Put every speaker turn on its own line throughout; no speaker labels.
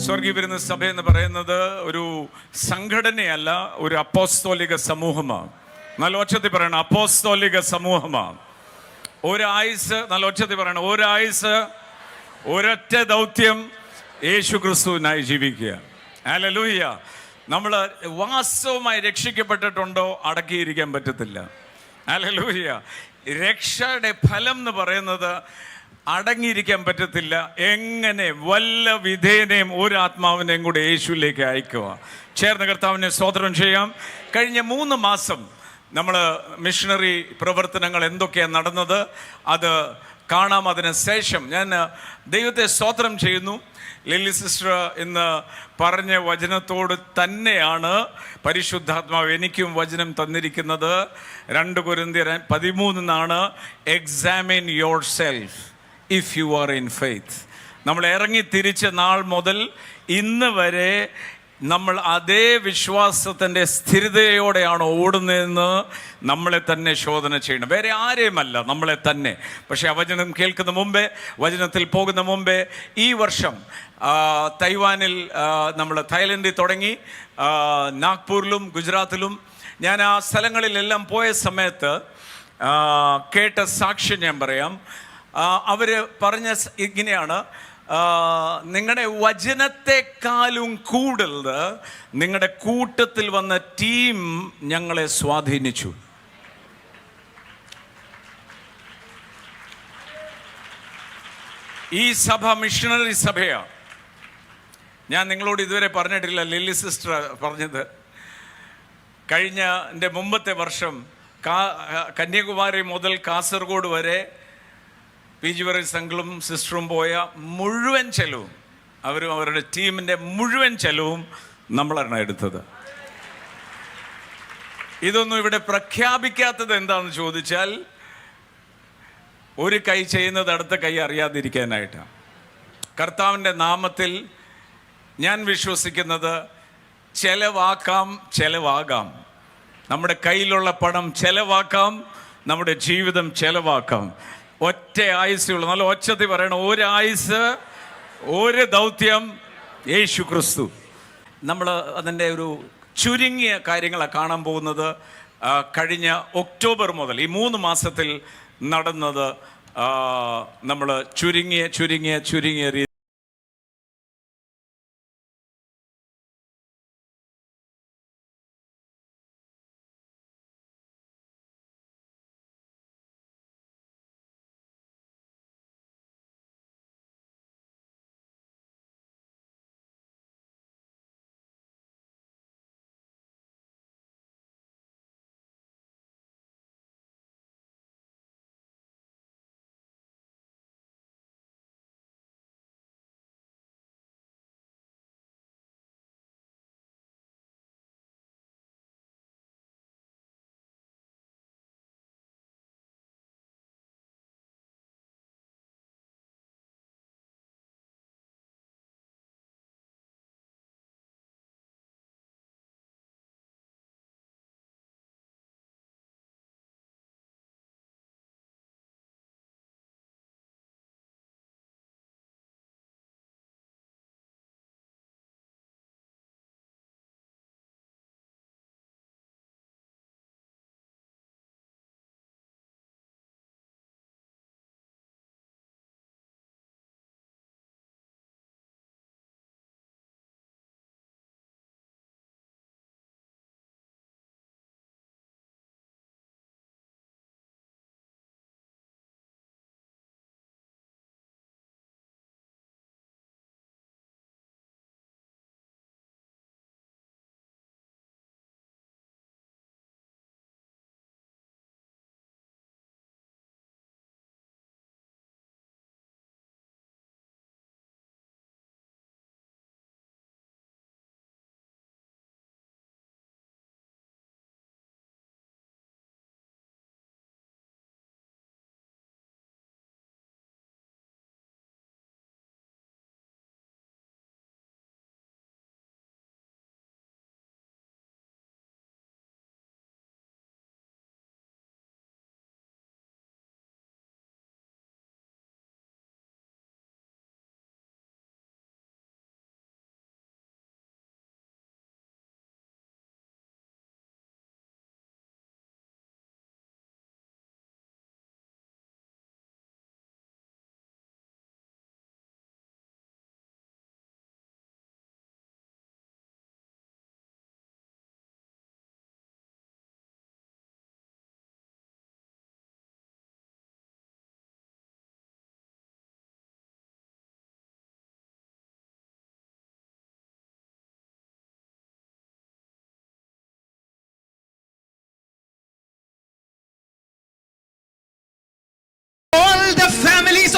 സ്വർഗീയ വിരുന്ന സഭ എന്ന് പറയുന്നത് ഒരു സംഘടനയല്ല, ഒരു അപ്പോസ്തോലിക സമൂഹമാണ്. നല്ല ഒച്ചത്തിൽ പറയണം, അപ്പോസ്തോലിക സമൂഹമാണ്. ഒരായുസ്, നല്ല ഒച്ചത്തിൽ പറയണം, ഒരായുസ്, ഒരൊറ്റ ദൗത്യം, യേശു ക്രിസ്തുവിനായി ജീവിക്കുക. ഹല്ലേലൂയ. നമ്മൾ വാസ്തവമായി രക്ഷിക്കപ്പെട്ടിട്ടുണ്ടോ അടക്കിയിരിക്കാൻ പറ്റത്തില്ല. ഹല്ലേലൂയ. രക്ഷയുടെ ഫലം എന്ന് പറയുന്നത് അടങ്ങിയിരിക്കാൻ പറ്റത്തില്ല. എങ്ങനെ വല്ല വിധേനയും ഒരു ആത്മാവിനെയും കൂടെ യേശുവിലേക്ക് അയക്കുക. ചേർന്ന് കർത്താവിനെ സ്തോത്രം ചെയ്യാം. കഴിഞ്ഞ 3 മാസം നമ്മൾ മിഷണറി പ്രവർത്തനങ്ങൾ എന്തൊക്കെയാണ് നടന്നത് അത് കാണാം. അതിന് ശേഷം ഞാൻ ദൈവത്തെ സ്തോത്രം ചെയ്യുന്നു. ലില്ലി സിസ്റ്റർ ഇന്ന് പറഞ്ഞ വചനത്തോട് തന്നെയാണ് പരിശുദ്ധാത്മാവ് എനിക്കും വചനം തന്നിരിക്കുന്നത്. 2 കൊരിന്ത്യർ 13 examine your self if you are in faith. നമ്മൾ ഇറങ്ങി തിരിച്ച നാൾ മുതൽ ഇന്ന് വരെ നമ്മൾ അതേ വിശ്വാസത്തിൻ്റെ സ്ഥിരതയോടെയാണ് ഓടുന്നതെന്ന് നമ്മളെ തന്നെ ശോധന ചെയ്യണം. വേറെ ആരെയുമല്ല, നമ്മളെ തന്നെ. പക്ഷേ വചനം കേൾക്കുന്ന മുമ്പേ, വചനത്തിൽ പോകുന്ന മുമ്പേ, ഈ വർഷം തൈവാനിൽ നമ്മൾ തായ്ലൻഡിൽ തുടങ്ങി, നാഗ്പൂരിലും ഗുജറാത്തിലും ഞാൻ ആ സ്ഥലങ്ങളിലെല്ലാം പോയ സമയത്ത് കേട്ട സാക്ഷ്യം ഞാൻ പറയാം. അവർ പറഞ്ഞ ഇങ്ങനെയാണ്, നിങ്ങളുടെ വചനത്തെക്കാളും കൂടുതൽ നിങ്ങളുടെ കൂട്ടത്തിൽ വന്ന ടീം ഞങ്ങളെ സ്വാധീനിച്ചു. ഈ സഭ മിഷണറി സഭയാണ്. ഞാൻ നിങ്ങളോട് ഇതുവരെ പറഞ്ഞിട്ടില്ല, ലില്ലി സിസ്റ്റർ പറഞ്ഞത്. കഴിഞ്ഞ എൻ്റെ മുമ്പത്തെ വർഷം കന്യാകുമാരി മുതൽ കാസർഗോഡ് വരെ PG വർഗീസ് അങ്കിളും സിസ്റ്ററും പോയ മുഴുവൻ ചെലവും, അവരും അവരുടെ ടീമിൻ്റെ മുഴുവൻ ചെലവും നമ്മളാണ് എടുത്തത്. ഇതൊന്നും ഇവിടെ പ്രഖ്യാപിക്കാത്തത് എന്താണെന്ന് ചോദിച്ചാൽ, ഒരു കൈ ചെയ്യുന്നത് അടുത്ത കൈ അറിയാതിരിക്കാനായിട്ടാണ്. കർത്താവിൻ്റെ നാമത്തിൽ ഞാൻ വിശ്വസിക്കുന്നത് ചെലവാകാം. നമ്മുടെ കയ്യിലുള്ള പണം ചെലവാക്കാം, നമ്മുടെ ജീവിതം ചെലവാക്കാം. ഒറ്റ ആയുസ്സുള്ള, നല്ല ഒച്ചത്തിൽ പറയണം, ഒരായുസ്, ഒരു ദൗത്യം, യേശു ക്രിസ്തു. നമ്മൾ അതിൻ്റെ ഒരു ചുരുങ്ങിയ കാര്യങ്ങളാണ് കാണാൻ പോകുന്നത്. കഴിഞ്ഞ ഒക്ടോബർ മുതൽ ഈ 3 മാസത്തിൽ നടന്നത് നമ്മൾ ചുരുങ്ങിയ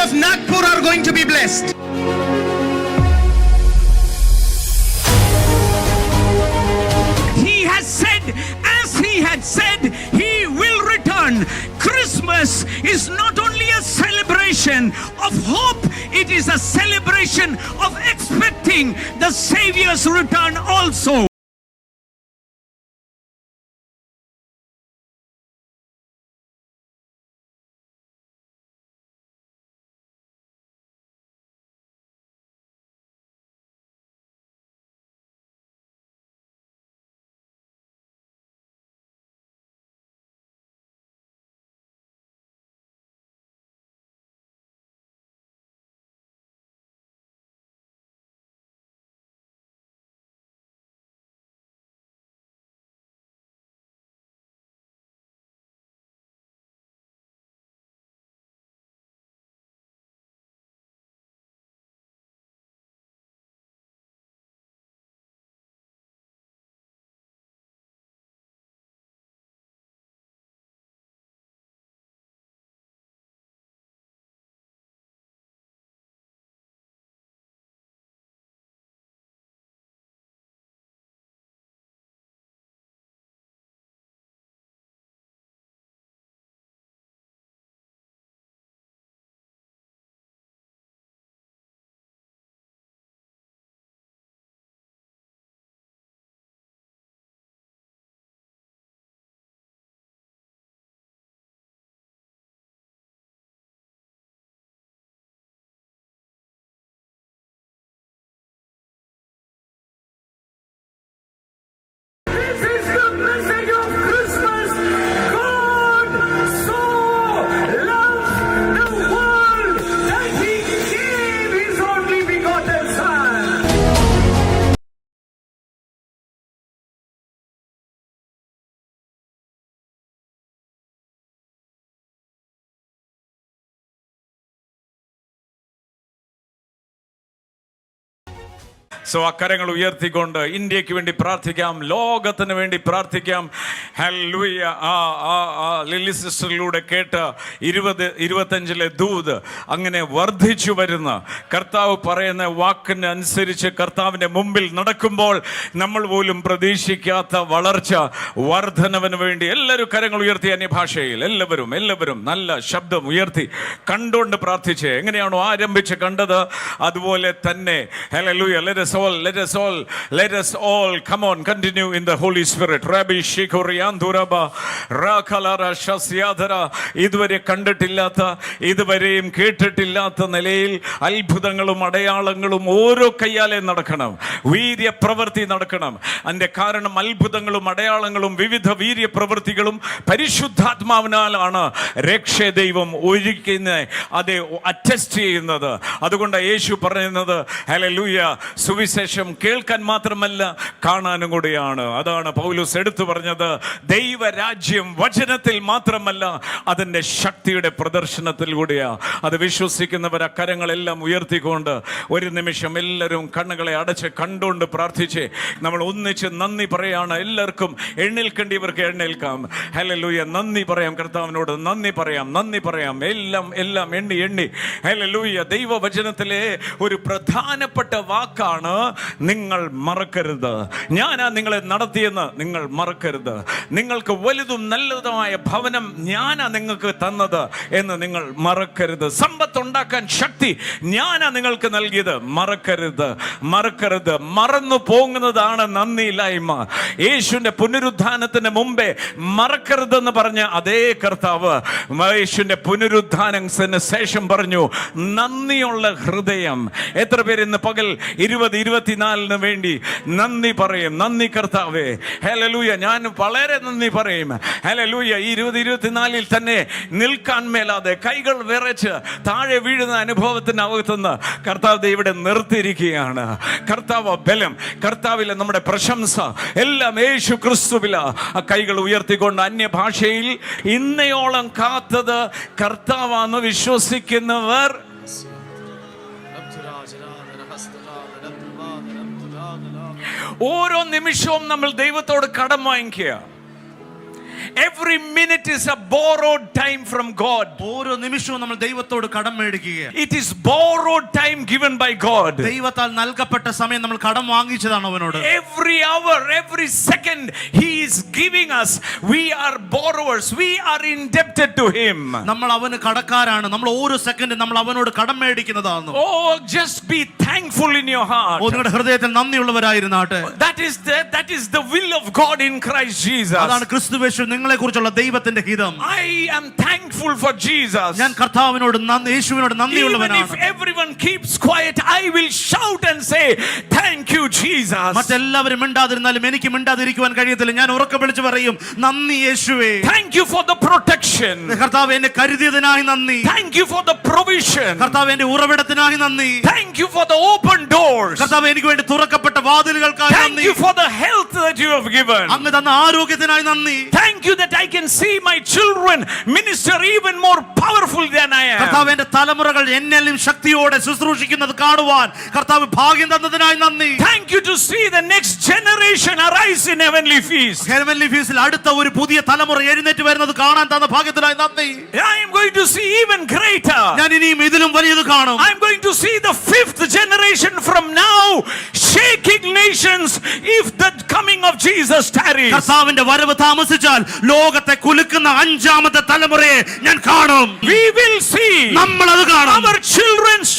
of Nagpur are going to be blessed.
He has said, as he had said, he will return. Christmas is not only a celebration of hope, it is a celebration of expecting the Savior's return also.
So അക്കരങ്ങൾ ഉയർത്തിക്കൊണ്ട് ഇന്ത്യക്ക് വേണ്ടി പ്രാർത്ഥിക്കാം, ലോകത്തിന് വേണ്ടി പ്രാർത്ഥിക്കാം. Hallelujah. Lily സിസ്റ്ററിലൂടെ കേട്ട 20-25 ദൂത് അങ്ങനെ വർദ്ധിച്ചു വരുന്ന കർത്താവ് പറയുന്ന വാക്കിന് അനുസരിച്ച് കർത്താവിൻ്റെ മുമ്പിൽ നടക്കുമ്പോൾ നമ്മൾ പോലും പ്രതീക്ഷിക്കാത്ത വളർച്ച, വർധനവിന് വേണ്ടി എല്ലാവരും കരങ്ങൾ ഉയർത്തി അന്യഭാഷയിൽ എല്ലാവരും നല്ല ശബ്ദം ഉയർത്തി കണ്ടുകൊണ്ട് പ്രാർത്ഥിച്ച് എങ്ങനെയാണോ ആരംഭിച്ച് കണ്ടത് അതുപോലെ തന്നെ hallelujah. Let us all come on, continue in the Holy Spirit. Rabbi Shikorianduraba Rakalara Shasyadara. ഇതുവരെ കണ്ടിട്ടില്ലാത്ത, ഇതുവരെയും കേട്ടിട്ടില്ലാത്ത നിലയിൽ അത്ഭുതങ്ങളും അടയാളങ്ങളും ഓരോ കയ്യാലെ നടക്കണം, വീര്യപ്രവൃത്തി നടക്കണം. അതിൻ്റെ കാരണം അത്ഭുതങ്ങളും അടയാളങ്ങളും വിവിധ വീര്യപ്രവൃത്തികളും പരിശുദ്ധാത്മാവിനാലാണ് രക്ഷ ദൈവം ഒരുക്കുന്നത്, അത് അറ്റസ്റ്റ് ചെയ്യുന്നത്. അതുകൊണ്ട് യേശു പറയുന്നത് ഹല്ലേലൂയ, സുവിശേഷം കേൾക്കാൻ മാത്രമല്ല കാണാനും കൂടിയാണ്. അതാണ് പൗലോസ് എടുത്തു പറഞ്ഞത്, ദൈവരാജ്യം വചനത്തിൽ മാത്രമല്ല അതിൻ്റെ ശക്തിയുടെ പ്രദർശനത്തിൽ കൂടിയാ. അത് വിശ്വസിക്കുന്നവർ അക്കരങ്ങളെല്ലാം ഉയർത്തിക്കൊണ്ട് ഒരു നിമിഷം എല്ലാവരും കണ്ണുകളെ അടച്ച് കണ്ടുകൊണ്ട് പ്രാർത്ഥിച്ച് നമ്മൾ ഒന്നിച്ച് നന്ദി പറയാണ്. എല്ലാവർക്കും എഴുന്നേൽക്കേണ്ടിയവർക്ക് എഴുന്നേൽക്കാം. ഹല്ലേലൂയ. നന്ദി പറയാം, കർത്താവിനോട് നന്ദി പറയാം. എല്ലാം എണ്ണി ഹല്ലേലൂയ. ദൈവവചനത്തിലെ ഒരു പ്രധാനപ്പെട്ട വാക്കാണ് നിങ്ങൾ മറക്കരുത്. ഞാനാ നിങ്ങളെ നടത്തിയെന്ന് നിങ്ങൾ മറക്കരുത്. നിങ്ങൾക്ക് വലുതും നല്ലതുമായ ഭവനം ഞാനാ നിങ്ങൾക്ക് തന്നത് എന്ന് നിങ്ങൾ മറക്കരുത്. സമ്പത്തുണ്ടാക്കാൻ ശക്തി ഞാനാ നിങ്ങൾക്ക് നൽകിയത് മറക്കരുത്. മറന്നു പോകുന്നതാണ് നന്ദിയില്ലായ്മ. യേശുവിന്റെ പുനരുദ്ധാനത്തിന് മുമ്പേ മറക്കരുതെന്ന് പറഞ്ഞ അതേ കർത്താവ് യേശുവിന്റെ പുനരുദ്ധാനത്തിന് ശേഷം പറഞ്ഞു നന്ദിയുള്ള ഹൃദയം. എത്ര പേര് ഇന്ന് പകൽ 2024 വേണ്ടി നന്ദി പറയും? നന്ദി കർത്താവേ, ഹല്ലേലൂയ. ഞാൻ വളരെ നന്ദി പറയും. ഹല്ലേലൂയ. ഈ 2024 തന്നെ നിൽക്കാൻ മേലാതെ കൈകൾ വിറച്ച് താഴെ വീഴുന്ന അനുഭവത്തിനകത്തുനിന്ന് കർത്താവ് ഇവിടെ നിർത്തിയിരിക്കുകയാണ്. കർത്താവ് ബലം, കർത്താവിലെ നമ്മുടെ പ്രശംസ എല്ലാം യേശു ക്രിസ്തുവില. ആ കൈകൾ ഉയർത്തിക്കൊണ്ട് അന്യഭാഷയിൽ ഇന്നയോളം കാത്തത് കർത്താവാന്ന് വിശ്വസിക്കുന്നവർ ഓരോ നിമിഷവും നമ്മൾ ദൈവത്തോട് കടം വാങ്ങിക്കുക. Every minute is a borrowed time from God.
ഓരോ നിമിഷവും നമ്മൾ ദൈവത്തോട് കടം മേടിക്കുകയാണ്.
It is borrowed time given by God.
ദൈവത്താൽ നൽകപ്പെട്ട സമയം നമ്മൾ കടം വാങ്ങിച്ചതാണ് അവനോട്.
Every hour, every second he is giving us. We are borrowers. We are indebted to him.
നമ്മൾ അവന് കടക്കാരാണ്. നമ്മൾ ഓരോ സെക്കൻഡും നമ്മൾ അവനോട് കടം മേടിക്കുന്നതാണ്.
Oh, just be thankful in your heart.
നിങ്ങളുടെ ഹൃദയത്തിൽ നന്ദിയുള്ളവരായിരുന്നാട്ടെ.
That is the will of God in Christ Jesus.
അതാണ് ക്രിസ്തുവേശു നിങ്ങളെ കുറിച്ചുള്ള ദൈവത്തിന്റെ ഹിതം.
I am thankful for Jesus.
ഞാൻ കർത്താവിനോട് യേശുവിനോട്
Even
നന്ദിയുള്ളവനാണ്.
if everyone keeps quiet, I will shout and say, thank you, Jesus.
മറ്റെല്ലാവരും മിണ്ടാതിരുന്നാലും എനിക്ക് മിണ്ടാതിരിക്കുവാൻ കഴിയത്തില്ല. ഞാൻ ഉറക്കെ വിളിച്ചു പറയും, നന്ദി യേശുവേ.
Thank you for the protection.
കർത്താവ് എന്നെ കരുതിയതിനായി നന്ദി.
Thank you for the provision.
കർത്താവ് എന്റെ ഉറവിടത്തിനായി നന്ദി.
Thank you for the open doors.
കർത്താവ് എനിക്ക് വേണ്ടി തുറക്കപ്പെട്ട വാതിലുകൾക്കായി
Thank
നന്ദി.
you for the health that you have given.
അങ്ങ് തന്ന ആരോഗ്യത്തിനായി നന്ദി.
Thank you that I can see my children minister even more powerful than I am.
കർത്താവ് എന്റെ തലമുറകൾ എന്നിലും ശക്തിയോടെ ശുശ്രൂഷിക്കുന്നത് കാണുവാൻ കർത്താവ് ഭാഗ്യം തന്നതിനായി നന്ദി.
Thank you to see the next generation arise in heavenly feast.
Heavenly ഫീസ്റ്റിൽ അടുത്ത ഒരു പുതിയ തലമുറ എഴുന്നേറ്റ് വരുന്നത് കാണാൻ തന്ന ഭാഗ്യത്തിനായി നന്ദി.
I am going to see even greater.
ഞാൻ ഇനിയും ഇതിലും വലിയത് കാണും.
I am going to see the fifth generation from now shaking nations if the coming of Jesus tarries.
കർത്താവിന്റെ വരവ് താമസിച്ചാൽ ലോകത്തെ കുലുക്കുന്ന അഞ്ചാമത്തെ തലമുറയെ ഞാൻ കാണും.
We will see
നമ്മൾ അത് കാണും.
our children's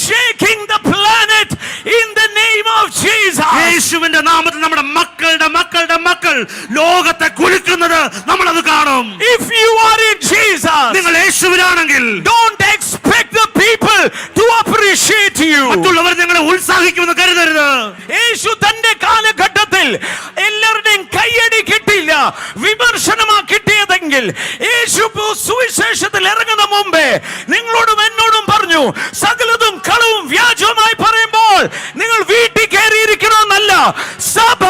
shaking the planet in the name of Jesus.
യേശുവിന്റെ നാമത്തിൽ നമ്മുടെ മക്കളുടെ മക്കളുടെ മക്കൾ ലോകത്തെ കുലുക്കുന്നത് നമ്മൾ അത് കാണും.
If you are in Jesus,
നിങ്ങൾ യേശുവിലാണെങ്കിൽ
don't expect the people to appreciate you.
മറ്റുള്ളവർ നിങ്ങളെ ഉത്സാഹിക്കുമെന്ന് കരുതരുത്.
യേശു തന്റെ കാലഘട്ടത്തിൽ എല്ലാവരുടെയും കയ്യടി കിട്ടിയില്ല, വിമർശനമാ കിട്ടിയതെങ്കിൽ യേശു സുവിശേഷത്തിൽ ഇറങ്ങുന്ന മുമ്പേ നിങ്ങളോടും എന്നോടും പറഞ്ഞു, സകലതും കളവും വ്യാജവുമായി പറയുമ്പോൾ നിങ്ങൾ വീട്ടിൽ കയറിയിരിക്കണമെന്നല്ല. സഭ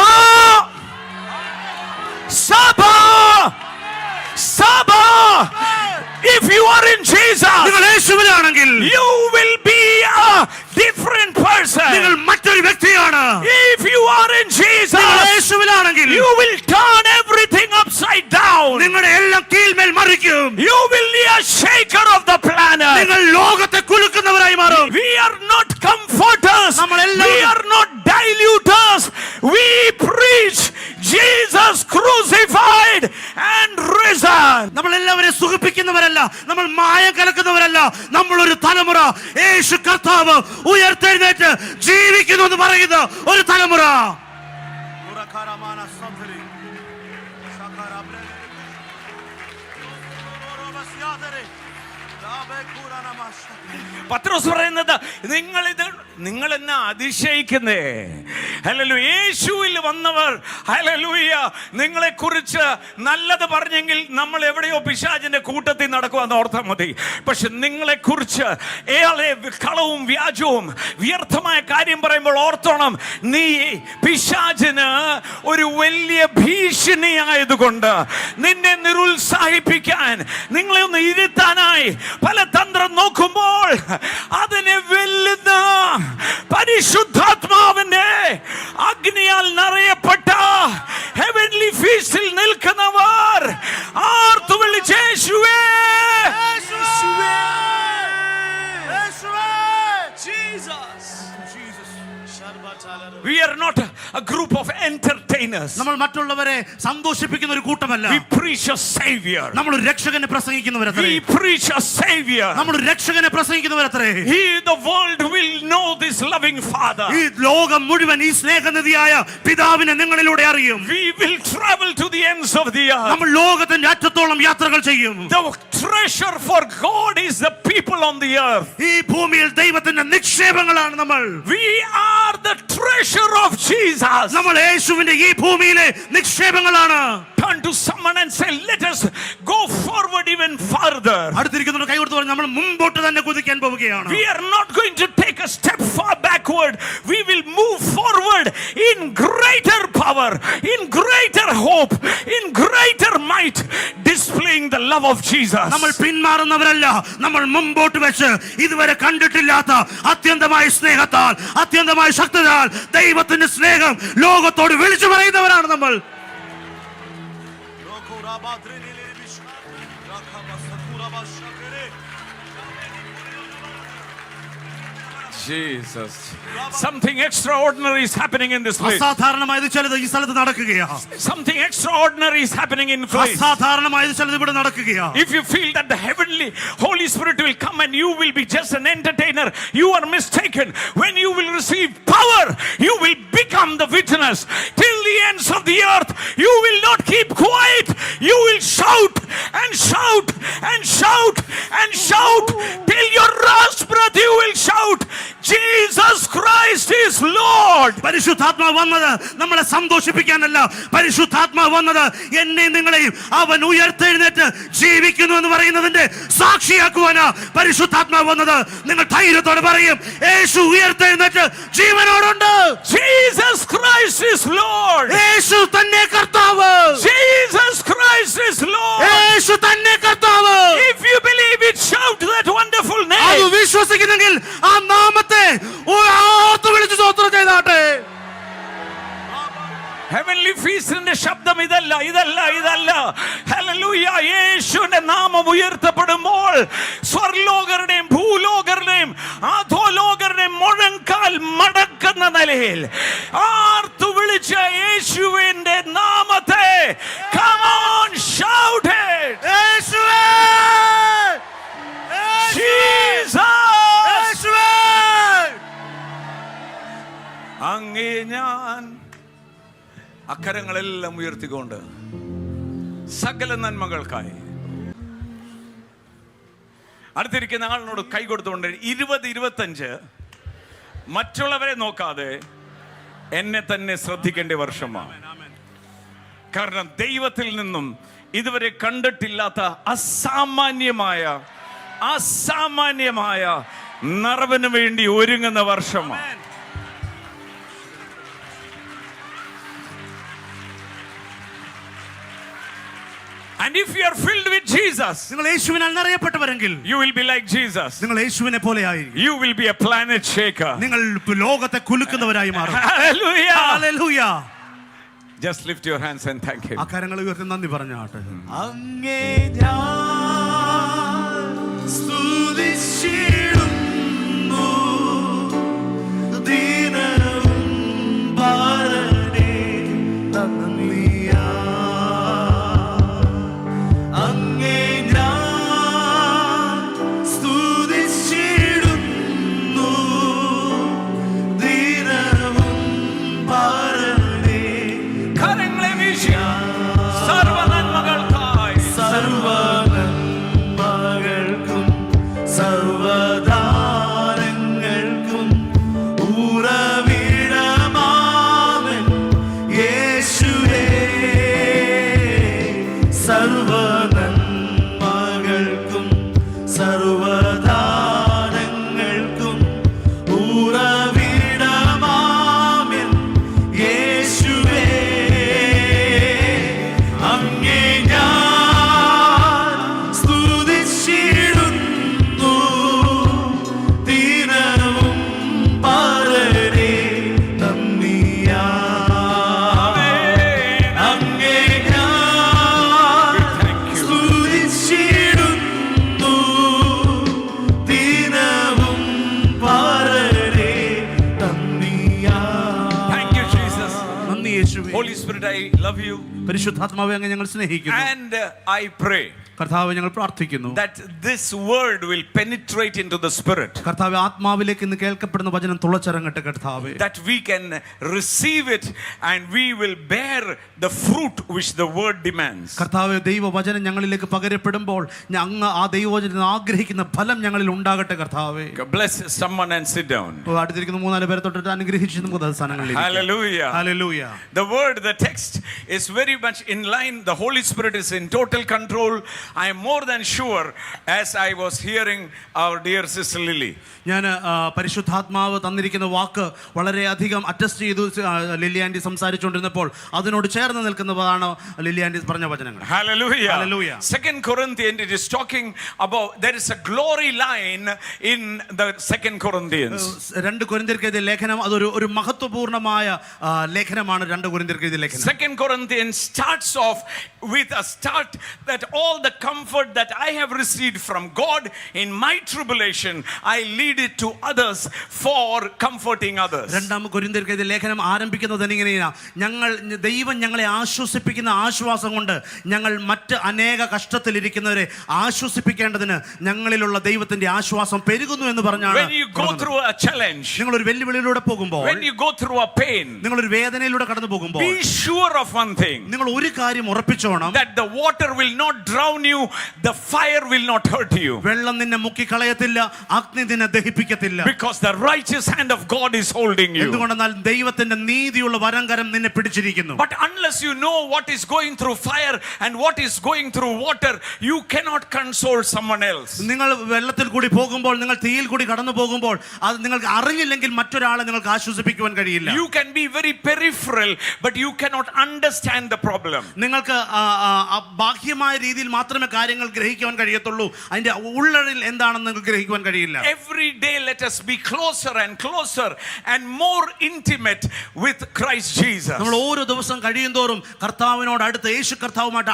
if you are in Jesus,
നിങ്ങൾ യേശുവിലാണെങ്കിൽ
you will be a different person.
നിങ്ങൾ മറ്റൊരു വ്യക്തിയാണ്.
If you are in Jesus,
നിങ്ങൾ യേശുവിലാണെങ്കിൽ
you will turn everything upside down.
നിങ്ങളുടെ എല്ലാം കീഴ്മേൽ മറിക്കും.
You will be a shaker of the planet.
നിങ്ങൾ ലോകത്തെ കുലുക്കുന്നവരായി മാറും.
We are not comforters. We are not diluters. We preach Jesus crucified and risen.
നമ്മൾ എല്ലാവരെയും സുഖിപ്പിക്കുന്നവരല്ല, നമ്മൾ മായം കലക്കുന്നവരല്ല. നമ്മൾ ഒരു തലമുറ യേശു കർത്താവ് ഉയർത്തെഴുന്നേറ്റ് ജീവിക്കുന്നു എന്ന് പറയുന്ന ഒരു തലമുറ.
പത്രോസ് പറയുന്നത്, നിങ്ങൾ എന്നെ അതിശയിക്കുന്നേ. ഹല്ലേലൂയ. യേശുവിൽ വന്നവർ ഹല്ലേലൂയ നിങ്ങളെ കുറിച്ച് നല്ലത് പറഞ്ഞെങ്കിൽ നമ്മൾ എവിടെയോ പിശാചിന്റെ കൂട്ടത്തിൽ നടക്കുവാന്ന് ഓർത്താൽ മതി. പക്ഷെ നിങ്ങളെ കുറിച്ച് ഏറെ കളവും വ്യാജവും വ്യർത്ഥമായ കാര്യം പറയുമ്പോൾ ഓർത്തോണം, നീ പിശാചിന് ഒരു വലിയ ഭീഷണിയായതുകൊണ്ട് നിന്നെ നിരുത്സാഹിപ്പിക്കാൻ, നിങ്ങളെ ഒന്ന് ഇരുത്താനായി പല തന്ത്രം നോക്കുമ്പോൾ അതിനെ വെല്ലുന്ന പരിശുദ്ധാത്മാവിന്റെ അഗ്നിയാൽ നിറയപ്പെട്ട ഹെവൻലി ഫീസ്റ്റിൽ നിൽക്കുന്നവർ ആർത്തു വിളിച്ച് യേശുവേ, യേശുവേ, യേശുവേ, Jesus. We are not a group of entertainers.
നമ്മൾ മറ്റുള്ളവരെ സന്തോഷിപ്പിക്കുന്ന ഒരു കൂട്ടമല്ല.
We preach a savior.
നമ്മൾ ഒരു രക്ഷകനെ പ്രസംഗിക്കുന്നവരത്രേ.
We preach a savior.
നമ്മൾ ഒരു രക്ഷകനെ പ്രസംഗിക്കുന്നവരത്രേ.
The world will know this loving father.
ഈ ലോകം മുഴുവൻ ഈ സ്നേഹനിധിയായ പിതാവിനെ നിങ്ങളിലൂടെ അറിയും.
We will travel to the ends of the earth.
നമ്മൾ ലോകത്തിന്റെ അറ്റത്തോളം യാത്രകൾ ചെയ്യും.
The treasure for God is the people on the earth.
ഈ ഭൂമിയിൽ ദൈവത്തിന്റെ നിക്ഷേപങ്ങളാണ് നമ്മൾ.
We are the treasure of Jesus.
നമ്മൾ യേശുവിന്റെ ഈ ഭൂമിയിലെ നിക്ഷേപങ്ങളാണ്.
Turn to someone and say, let us go forward even further.
അടുത്തിരിക്കുന്നവർ കൈ കൊടുത്ത് പറഞ്ഞു, നമ്മൾ മുമ്പോട്ട് തന്നെ കുതിക്കാൻ പോവുകയാണ്.
We are not going to take a step far backward. We will move forward in greater power, in greater hope, in greater might, displaying the love of Jesus.
നമ്മൾ പിന്മാറുന്നവരല്ല, നമ്മൾ മുമ്പോട്ട് വെച്ച് ഇതുവരെ കണ്ടിട്ടില്ലാത്ത അത്യന്തമായ സ്നേഹത്താൽ, അത്യന്തമായ ശക്തിയാൽ ദൈവത്തിന്റെ സ്നേഹം ലോകത്തോട് വിളിച്ചു പറയുന്നവരാണ് നമ്മൾ.
Jesus. Something extraordinary is happening in this place.
അസാധാരണമായത് ചിലത് ഈ സ്ഥലത്ത് നടക്കുകയാണ്.
Something extraordinary is happening in place.
അസാധാരണമായത് ചിലത് ഇവിടെ നടക്കുകയാണ്.
If you feel that the heavenly Holy Spirit will come and you will be just an entertainer, you are mistaken. When you will receive power, you will become the witness till the ends of the earth. You will not keep quiet. You will shout and shout and shout and shout till your last breath. You will shout, Jesus Christ is Lord.
പരിശുദ്ധാത്മാവ് വന്നത് നമ്മളെ സന്തോഷിപ്പിക്കാനല്ല. പരിശുദ്ധാത്മാവ് വന്നത് എന്നെ നിങ്ങളെയും അവൻ ഉയർത്തെഴുന്നേറ്റ് ജീവിക്കുന്നു എന്ന് പറയുന്നതിന്റെ സാക്ഷിയാക്കുവാനാ പരിശുദ്ധാത്മാവ് വന്നത്. നിങ്ങൾ ധൈര്യത്തോടെ പറയും, യേശു ഉയർത്തെഴുന്നേറ്റ് ജീവനോടുണ്ട്.
Jesus Christ is Lord.
യേശു തന്നെ കർത്താവ്.
Jesus Christ is Lord.
യേശു തന്നെ കർത്താവ്.
If you believe it, shout that wonderful
അത്
name.
വിശ്വസിക്കുന്നെങ്കിൽ ആ നാമത്തെ ഓർത്തു വിളിച്ച് സ്തോത്രം ചെയ്താട്ടെ.
Heavenly feastന്റെ ശബ്ദം ഇതല്ല, ഇതല്ല, ഇതല്ല. Hallelujah. യേശുവിന്റെ നാമം ഉയർത്തപ്പെടുമ്പോൾ സ്വർലോകരുടെയും ഭൂലോകരുടെയും അധോലോകരുടെയും മുഴങ്കാൽ മടക്കുന്ന നിലയിൽ ആർത്തു വിളിച്ച യേശുവിന്റെ നാമത്തെ come on, shout it.
യേശുവേ,
Jesus.
യേശുവേ.
അങ്ങേ ഞാൻ അക്കരങ്ങളെല്ലാം ഉയർത്തിക്കൊണ്ട് സകല നന്മകൾക്കായി അടുത്തിരിക്കുന്ന ആളിനോട് കൈ കൊടുത്തുകൊണ്ട് 20-25 മറ്റുള്ളവരെ നോക്കാതെ എന്നെ തന്നെ ശ്രദ്ധിക്കേണ്ട വർഷമാണ്. കാരണം ദൈവത്തിൽ നിന്നും ഇതുവരെ കണ്ടിട്ടില്ലാത്ത അസാമാന്യമായ നിറവിന് വേണ്ടി ഒരുങ്ങുന്ന വർഷമാണ്. And if you are filled with Jesus,
നിങ്ങൾ യേശുവിനാൽ നിറയപ്പെട്ടവരെങ്കിൽ
you will be like Jesus.
നിങ്ങൾ യേശുവിനെ പോലെയായിരിക്കും.
You will be a planet shaker.
നിങ്ങൾ ലോകത്തെ കുലുക്കുന്നവരായി മാറും.
Hallelujah.
Hallelujah.
Just lift your hands and thank him.
ആ കരങ്ങൾ ഉയർത്തി നന്ദി പറഞ്ഞാട്ടെ.
അങ്ങേ ഞാൻ സ്തുതിച്ചിടുന്നു ദിനവും പാരനേ നന്ദിയാ. അങ്ങേ ഞാൻ സ്തുതിച്ചിടുന്നു ദിനവും പാരനേ.
കരങ്ങളെ വീശി സർവ്വ നന്മകൾക്കായി
സർവനന്മകൾക്കും സർവദാനങ്ങൾക്കും ഉറവിടമാവൻ യേശുവേ. സർവനന്മകൾക്കും സർവദാനങ്ങൾക്കും ഉറവിടമാവൻ യേശുവേ. അങ്ങേ ഞാൻ സ്തുതിച്ചിടുന്നു ദിനവും പാരനേ നന്ദിയാ. അങ്ങേ ഞാൻ സ്തുതിച്ചിടുന്നു ദിനവും പാരനേ നന്ദിയാ.
Thank you, Jesus.
നന്ദി യേശുവേ.
Holy Spirit, I love you.
പരിശുദ്ധാത്മാവേ, അങ്ങ് ഞങ്ങൾ സ്നേഹിക്കുന്നു.
And I pray
കർത്താവേ, ഞങ്ങൾ പ്രാർത്ഥിക്കുന്നു
that this word will penetrate into the spirit,
കർത്താവേ, ആത്മാവിലേക്ക് ഇന്ന് കേൾക്കപ്പെടുന്ന വചനം തുളച്ചിറങ്ങട്ടെ കർത്താവേ.
that we can receive it and we will bear the fruit which the word demands.
കർത്താവേ, ദൈവവചനം ഞങ്ങളിലേക്ക് പകരപ്പെടുമ്പോൾ അങ്ങ് ആ ദൈവവചനം ആഗ്രഹിക്കുന്ന ഫലം ഞങ്ങളിൽ ഉണ്ടാകട്ടെ കർത്താവേ.
Bless someone and sit down.
അടുത്തിരിക്കുന്ന 3-4 പേരെ തൊട്ടിട്ട് അനുഗ്രഹിച്ച് നമുക്ക് സ്ഥാനങ്ങളിൽ.
Hallelujah.
Hallelujah.
The word, the text is very much in line. The Holy Spirit is in total control. I am more than sure as I was hearing our dear sister Lily.
ഞാൻ പരിശുദ്ധാത്മാവ് തന്നിരിക്കുന്ന വാക്ക് വളരെയധികം attest ചെയ്തു. Lily anti സംസാരിച്ചുകൊണ്ടിരുന്നപ്പോൾ അതിനോട് ചേർന്ന് നിൽക്കുന്നതാണ് lily anti പറഞ്ഞ വചനങ്ങൾ.
Hallelujah.
Hallelujah.
2 Corinthians, it is talking about there is a glory line in the 2 Corinthians.
2 കൊരിന്ത്യർക്ക് എഴുതിയ ലേഖനം അതൊരു മഹത്വപൂർണ്ണമായ ലേഖനമാണ്. 2 കൊരിന്ത്യർക്ക് എഴുതിയ ലേഖനം.
2 Corinthians starts off with a start that all the comfort that I have received from God in my tribulation, I lead it to others for comforting others.
2 കൊരിന്ത്യർക്ക് എഴുതിയ ലേഖനം ആരംഭിക്കുന്നത് ഇങ്ങനെയാണ്: ദൈവം ഞങ്ങളെ ആശ്വസിപ്പിക്കുന്ന ആശ്വാസം കൊണ്ട് ഞങ്ങൾ മറ്റ് അനേക കഷ്ടത്തിലിരിക്കുന്നവരെ ആശ്വസിപ്പിക്കേണ്ടതിന് ഞങ്ങളിലുള്ള ദൈവത്തിന്റെ ആശ്വാസം പെരുകുന്നു എന്ന് പറഞ്ഞാണ്.
When you go through a challenge,
നിങ്ങൾ ഒരു വെല്ലുവിളിയിലൂടെ പോകുമ്പോൾ,
when you go through a pain,
നിങ്ങൾ ഒരു വേദനയിലൂടെ കടന്നു പോകുമ്പോൾ,
be sure of one thing,
നിങ്ങൾ ഒരു കാര്യം ഉറപ്പിച്ചോണം:
that the water will not drown you, the fire will not hurt you,
വെള്ളം നിന്നെ മുക്കിക്കളയത്തില്ല, അഗ്നി നിന്നെ ദഹിപ്പിക്കത്തില്ല.
because the righteous hand of God is holding you.
എന്തുകൊണ്ടെന്നാൽ ദൈവത്തിന്റെ നീതിയുള്ള വരംകരം നിന്നെ പിടിച്ചിരിക്കുന്നു.
But unless you know what is going through fire and what is going through water, you cannot console someone else.
നിങ്ങൾ വെള്ളത്തിൽ കൂടി പോകുമ്പോൾ, നിങ്ങൾ തീയിൽ കൂടി കടന്നു പോകുമ്പോൾ, അത് നിങ്ങൾക്ക് അറിഞ്ഞില്ലെങ്കിൽ മറ്റൊരാളെ നിങ്ങൾക്ക് ആശ്വസിപ്പിക്കുവാൻ കഴിയില്ല.
You can be very peripheral, but you cannot understand the problem.
നിങ്ങൾക്ക് ബാഹ്യമായ രീതിയിൽ മാത്രമേ കാര്യങ്ങൾ ഗ്രഹിക്കുവാൻ കഴിയത്തുള്ളൂ. അതിന്റെ ഉള്ളറിൽ എന്താണെന്ന് നിങ്ങൾക്ക് ഗ്രഹിക്കുവാൻ കഴിയില്ല.
Every day let us be closer and closer and more intimate with Christ Jesus.
നമ്മൾ ഓരോ ദിവസം കഴിയുന്തോറും കർത്താവിനോട് അടുത്ത്, യേശു കർത്താവുമായിട്ട്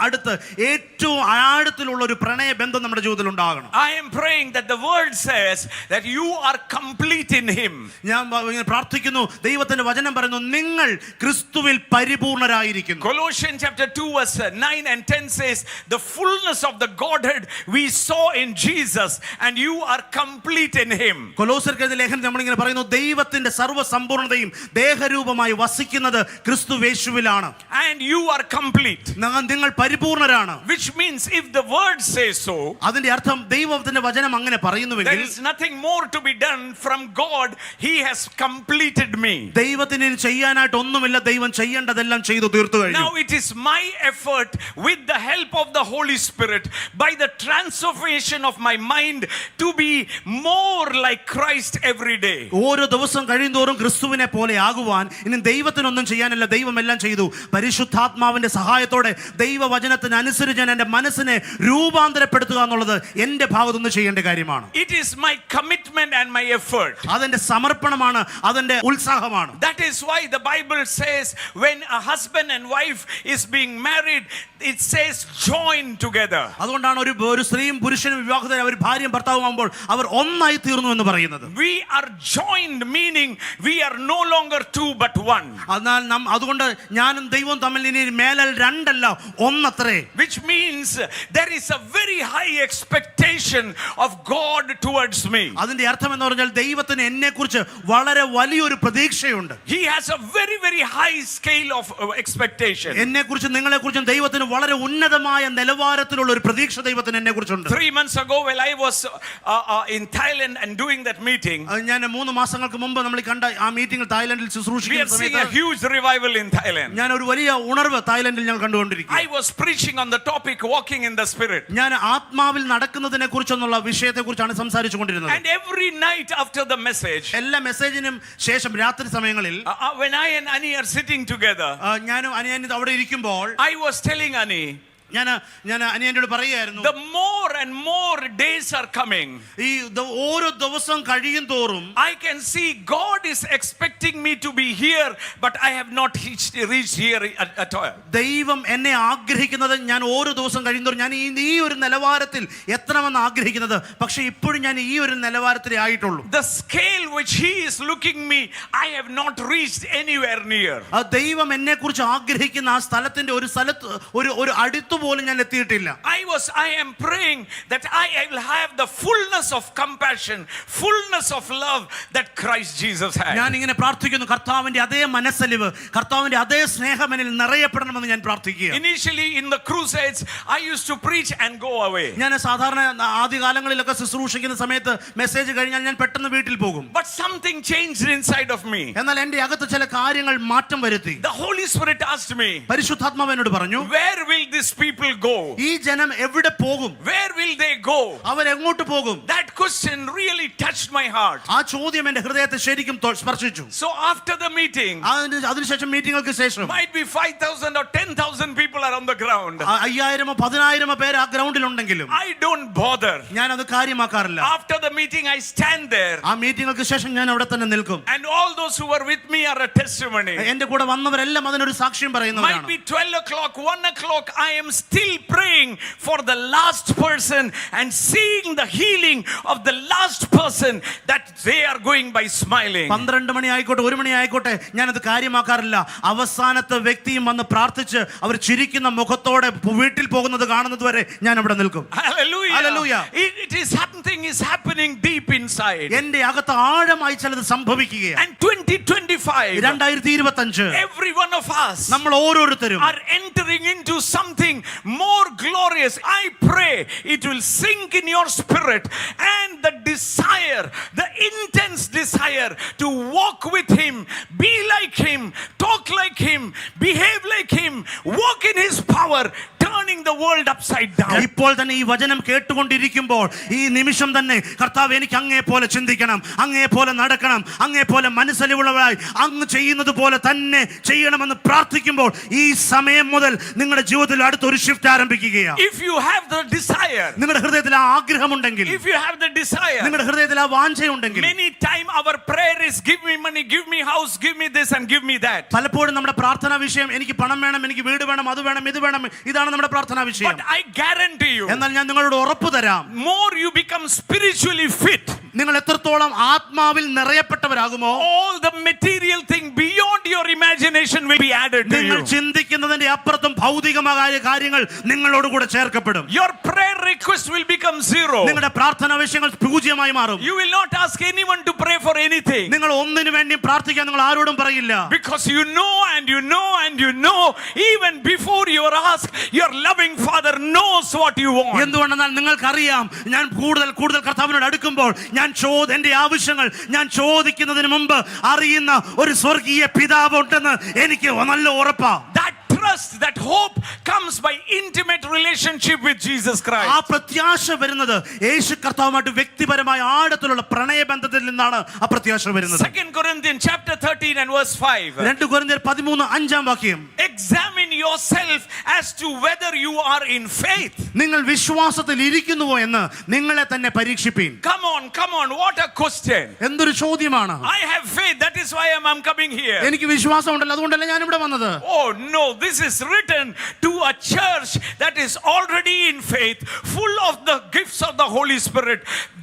അടുത്ത് ഏറ്റവും ആഴത്തിലുള്ള ഒരു പ്രണയ ബന്ധം നമ്മുടെ ജീവിതത്തിൽ ഉണ്ടാകണം.
I am praying that the word says that you are complete in him.
ഞാൻ പ്രാർത്ഥിക്കുന്നു, ദൈവത്തിന്റെ വചനം പറയുന്നു, നിങ്ങൾ ക്രിസ്തുവിൽ പരിപൂർണരായിരിക്കുന്നു.
Colossians chapter 2 verse 9 and 10 says the fullness of the Godhead we saw in Jesus and you are complete in him.
കൊലോസ്യർക്കെഴുതിയ ലേഖനത്തിൽ നമ്മളിങ്ങനെ പറയുന്നു, ദൈവത്തിന്റെ സർവ്വസമ്പൂർണ്ണതയും ദേഹരൂപമായി വസിക്കുന്നത് ക്രിസ്തുവേശുവിലാണ്.
And you are complete.
നിങ്ങൾ പരിപൂർണരാണ്.
Which means if the word says so,
അതിന്റെ അർത്ഥം ദൈവത്തിന്റെ വചനം അങ്ങനെ പറയുന്നുവെങ്കിൽ,
there is nothing more to be done from God. He has completed me.
ദൈവത്തിന് ചെയ്യാനായിട്ട് ഒന്നുമില്ല, ദൈവം ചെയ്യേണ്ടതെല്ലാം ചെയ്തു തീർത്തു കഴിഞ്ഞു.
Now it is my effort with the help of the Holy Spirit by the transformation of my mind to be more like Christ every day.
ഓരോ ദിവസം കഴിയുന്തോറും ക്രിസ്തുവിനെ പോലെ ആകുവാൻ ഇനി ദൈവത്തിനൊന്നും ചെയ്യാനല്ല, ദൈവം എല്ലാം ചെയ്തു. പരിശുദ്ധാത്മാവിന്റെ സഹായത്തോടെ ദൈവവചനത്തിന് അനുസരിച്ച് ഞാൻ എൻ്റെ മനസ്സിനെ രൂപാന്തരപ്പെടുത്തുക എന്നുള്ളത് എൻ്റെ ഭാഗത്തുനിന്ന് ചെയ്യേണ്ട കാര്യമാണ്.
It is my commitment and my effort.
അതെന്റെ സമർപ്പണമാണ്, അതെന്റെ ഉത്സാഹമാണ്.
That is why the Bible says when a husband and wife is being married, it says join together.
അതുകൊണ്ടാണ് ഒരു സ്ത്രീയും പുരുഷനും വിവാഹിതരായ ഒരു ഭാര്യയും ഭർത്താവുമാകുമ്പോൾ അവർ ഒന്നായി തീർന്നു എന്ന് പറയുന്നത്.
We are joined, meaning we are no longer two but one.
എന്നാൽ അതുകൊണ്ട് ഞാനും ദൈവവും തമ്മിൽ ഇനി മേലാൽ രണ്ടല്ല ഒന്നത്രേ.
Which means there is a very high expectation of God towards me.
അതിന്റെ അർത്ഥം എന്ന് പറഞ്ഞാൽ ദൈവത്തിന് എന്നെ കുറിച്ച് വളരെ വലിയൊരു പ്രതീക്ഷയുണ്ട്.
He has a very very high scale of expectation.
എന്നെ കുറിച്ച്, നിങ്ങളെ കുറിച്ചും ദൈവത്തിന് വളരെ ഉന്നതമായ നിലവാരത്തിലുള്ള ഒരു പ്രതീക്ഷ ദൈവത്തിന് എന്നെ കുറിച്ചുണ്ട്.
3 months ago while I was in Thailand and doing that meeting,
ഞാൻ 3 മാസങ്ങൾക്ക് മുമ്പ് നമ്മൾ കണ്ട ആ മീറ്റിംഗിൽ തായ്ലൻഡിൽ
we
ശുശ്രൂഷിക്കുന്ന
are seeing a
സമയത്ത്
huge revival in Thailand.
ഞാൻ ഒരു വലിയ ഉണർവ് തായ്ലൻഡിൽ ഞങ്ങൾ കണ്ടുകൊണ്ടിരിക്കുന്നു.
I was preaching on the topic walking in the spirit.
ഞാൻ ആത്മാവിൽ നടക്കുന്നതിനെ കുറിച്ചെന്നുള്ള വിഷയത്തെ കുറിച്ചാണ് സംസാരിച്ചു കൊണ്ടിരുന്നത്.
And every night after the message,
എല്ലാ മെസ്സേജിനും ശേഷം രാത്രി സമയങ്ങളിൽ
when I and Annie are sitting together,
ഞാനും അനിയനും അവിടെ ഇരിക്കുമ്പോൾ
I was telling Annie,
ഞാൻ അനിയനോട് പറയുകയായിരുന്നു,
the more and more days are coming,
ഈ ഓരോ ദിവസം കഴിയും തോറും
I can see God is expecting me to be here, but I have not reached here at all.
ദൈവം എന്നെ ആഗ്രഹിക്കുന്നത്, ഞാൻ ഓരോ ദിവസം കഴിയുന്തോറും ഞാൻ ഈ ഒരു നിലവാരത്തിൽ എത്തണമെന്ന് ആഗ്രഹിക്കുന്നത്, പക്ഷെ ഇപ്പോഴും ഞാൻ ഈ ഒരു നിലവാരത്തിലേ ആയിട്ടുള്ളൂ.
The scale which He is looking me, I have not reached anywhere near.
ദൈവം എന്നെ കുറിച്ച് ആഗ്രഹിക്കുന്ന ആ സ്ഥലത്തിന്റെ ഒരു അടുത്ത് പോലും ഞാൻ എത്തിയിട്ടില്ല.
I am praying that I will have the fullness of compassion, fullness of love that Christ Jesus had.
ഞാൻ ഇങ്ങനെ പ്രാർത്ഥിക്കുന്നു, കർത്താവിന്റെ അതേ മനസ്സലിവ്, കർത്താവിന്റെ അതേ സ്നേഹം എന്നിൽ നിറയപ്പെടണമെന്ന് ഞാൻ പ്രാർത്ഥിക്കുക.
Initially in the crusades I used to preach and go away.
ഞാൻ സാധാരണ ആദ്യകാലങ്ങളിലൊക്കെ ശുശ്രൂഷിക്കുന്ന സമയത്ത് മെസ്സേജ് കഴിഞ്ഞാൽ ഞാൻ പെട്ടെന്ന് വീട്ടിൽ പോകും.
But something changed inside of me.
എന്നാൽ എന്റെ അകത്ത് ചില കാര്യങ്ങൾ മാറ്റം വരുത്തി.
The Holy Spirit asked me,
പരിശുദ്ധാത്മാവ് എന്നോട് പറഞ്ഞു,
where will this people go?
ഈ ജനം എവിടെ പോകും?
Where will they go?
അവരെങ്ങോട്ട് പോകും?
That question really touched my heart.
ആ ചോദ്യം എന്റെ ഹൃദയത്തെ ശരിക്കും സ്പർശിച്ചു.
So after the meeting,
അതിനുശേഷം മീറ്റിംഗുകൾക്ക് ശേഷം
might be 5,000 or 10,000 people are on the ground.
5000 10,000 പേര് ആ ഗ്രൗണ്ടിൽ ഉണ്ടെങ്കിലും
I don't bother.
ഞാൻ അത് കാര്യമാക്കാറില്ല.
After the meeting, I stand there.
ആ മീറ്റിംഗുകൾക്ക് ശേഷം ഞാൻ അവിടെ തന്നെ നിൽക്കും.
And all those who were with me are a testimony.
എന്റെ കൂടെ വന്നവരെല്ലാം അതിനൊരു സാക്ഷ്യം
Might
പറയുന്നവരാണ്.
be 12 o'clock, 1 o'clock, I am still praying for the last person and seeing the healing of the last person, that they are going by smiling.
12 മണി ആയിക്കോട്ടെ 1 മണി ആയിക്കോട്ടെ ഞാനത് കാര്യമാക്കാറില്ല. അവസാനത്തെ വ്യക്തിയും വന്ന് പ്രാർത്ഥിച്ച് അവർ ചിരിക്കുന്ന മുഖത്തോടെ വീട്ടിൽ പോകുന്നത് കാണുന്നത് വരെ ഞാൻ അവിടെ നിൽക്കും.
Hallelujah.
Hallelujah.
It is something is happening deep inside.
എന്റെ അകത്ത് ആഴമായി ചിലത് സംഭവിക്കുകയാണ്.
And 2025,
2025
every one of us
നമ്മൾ ഓരോരുത്തരും
are entering into something more glorious. I pray it will sink in your spirit, and the desire, the intense desire to walk with him, be like him, talk like him, behave like him, walk in his power, turning the world upside down.
ഇപ്പോൾ തന്നെ ഈ വചനം കേട്ടുകൊണ്ടിരിക്കുമ്പോൾ ഈ നിമിഷം തന്നെ കർത്താവ് എനിക്ക് അങ്ങേ പോലെ ചിന്തിക്കണം, അങ്ങേ പോലെ നടക്കണം, അങ്ങേ പോലെ മനസ്സലിവുള്ളവരായി അങ്ങ് ചെയ്യുന്നത് പോലെ തന്നെ ചെയ്യണമെന്ന് പ്രാർത്ഥിക്കുമ്പോൾ ഈ സമയം മുതൽ നിങ്ങളുടെ ജീവിതത്തിൽ അടുത്തൊരു ഷിഫ്റ്റ് ആരംഭിക്കുകയാണ്.
If you have the desire,
നിങ്ങളുടെ ഹൃദയത്തിൽ ആ ആഗ്രഹമുണ്ടെങ്കിൽ,
if you have the desire,
നിങ്ങളുടെ ഹൃദയത്തിൽ ആ വാഞ്ചയുണ്ടെങ്കിൽ,
many time our prayer is give me money, give me house, give me this and give me that.
പലപ്പോഴും നമ്മുടെ പ്രാർത്ഥനാ വിഷയം എനിക്ക് പണം വേണം, എനിക്ക് വീട് വേണം, അത് വേണം, ഇത് വേണം, ഇതാണ് നമ്മുടെ പ്രാർത്ഥനാ വിഷയം.
But I guarantee you,
എന്നാൽ ഞാൻ നിങ്ങളോട് ഉറപ്പ് തരാം,
more you become spiritually fit,
നിങ്ങൾ എത്രത്തോളം ആത്മാവിൽ നിറയപ്പെട്ടവരാകുമോ,
all the material thing beyond your imagination will be added to
നിങ്ങൾ
you.
ചിന്തിക്കുന്നതിന്റെ അപ്പുറത്തും ഭൗതികമായ കാര്യങ്ങൾ നിങ്ങളോട് കൂടെ ചേർക്കപ്പെടും.
Your prayer request will become zero.
നിങ്ങളുടെ പ്രാർത്ഥനാ വിഷയങ്ങൾ പൂജ്യമായി മാറും.
You will not ask anyone to pray for anything,
നിങ്ങൾ ഒന്നിനു വേണ്ടി പ്രാർത്ഥിക്കാൻ നിങ്ങൾ ആരോടും പറയില്ല.
because you know and you know and you know, even before you are asked, your loving Father knows what you want.
എന്തുകൊണ്ടെന്നാൽ നിങ്ങൾക്കറിയാം, ഞാൻ കൂടുതൽ കൂടുതൽ കർത്താവിനോട് അടുക്കുമ്പോൾ ഞാൻ എന്റെ ആവശ്യങ്ങൾ ഞാൻ ചോദിക്കുന്നതിന് മുമ്പ് അറിയുന്ന ഒരു സ്വർഗീയ പിതാവ് ഉണ്ടെന്ന് എനിക്ക് നല്ല ഉറപ്പാ.
That trust, that hope comes by intimate relationship with Jesus Christ.
ആ പ്രത്യാശ വരുന്നത് യേശു കർത്താവുമായിട്ട് വ്യക്തിപരമായ ആഴത്തിലുള്ള പ്രണയബന്ധത്തിൽ നിന്നാണ് ആ പ്രത്യാശ വരുന്നത്.
2 Corinthians chapter 13 and verse 5.
2 കൊരിന്ത്യർ 13:5 വാക്യം.
Examine yourself as to whether you are in faith.
നിങ്ങൾ വിശ്വാസത്തിൽ ഇരിക്കുന്നുവോ എന്ന് നിങ്ങളെ തന്നെ പരീക്ഷിപ്പീൻ.
Come on, what a question.
എന്തൊരു ചോദ്യമാണ്.
I have faith, that is why I'm coming here.
എനിക്ക് വിശ്വാസം ഉണ്ടല്ലോ, അതുകൊണ്ടല്ലേ ഞാൻ ഇവിടെ വന്നത്.
Oh no, this is written to a church that is already in faith, full of the gifts of the Holy Spirit.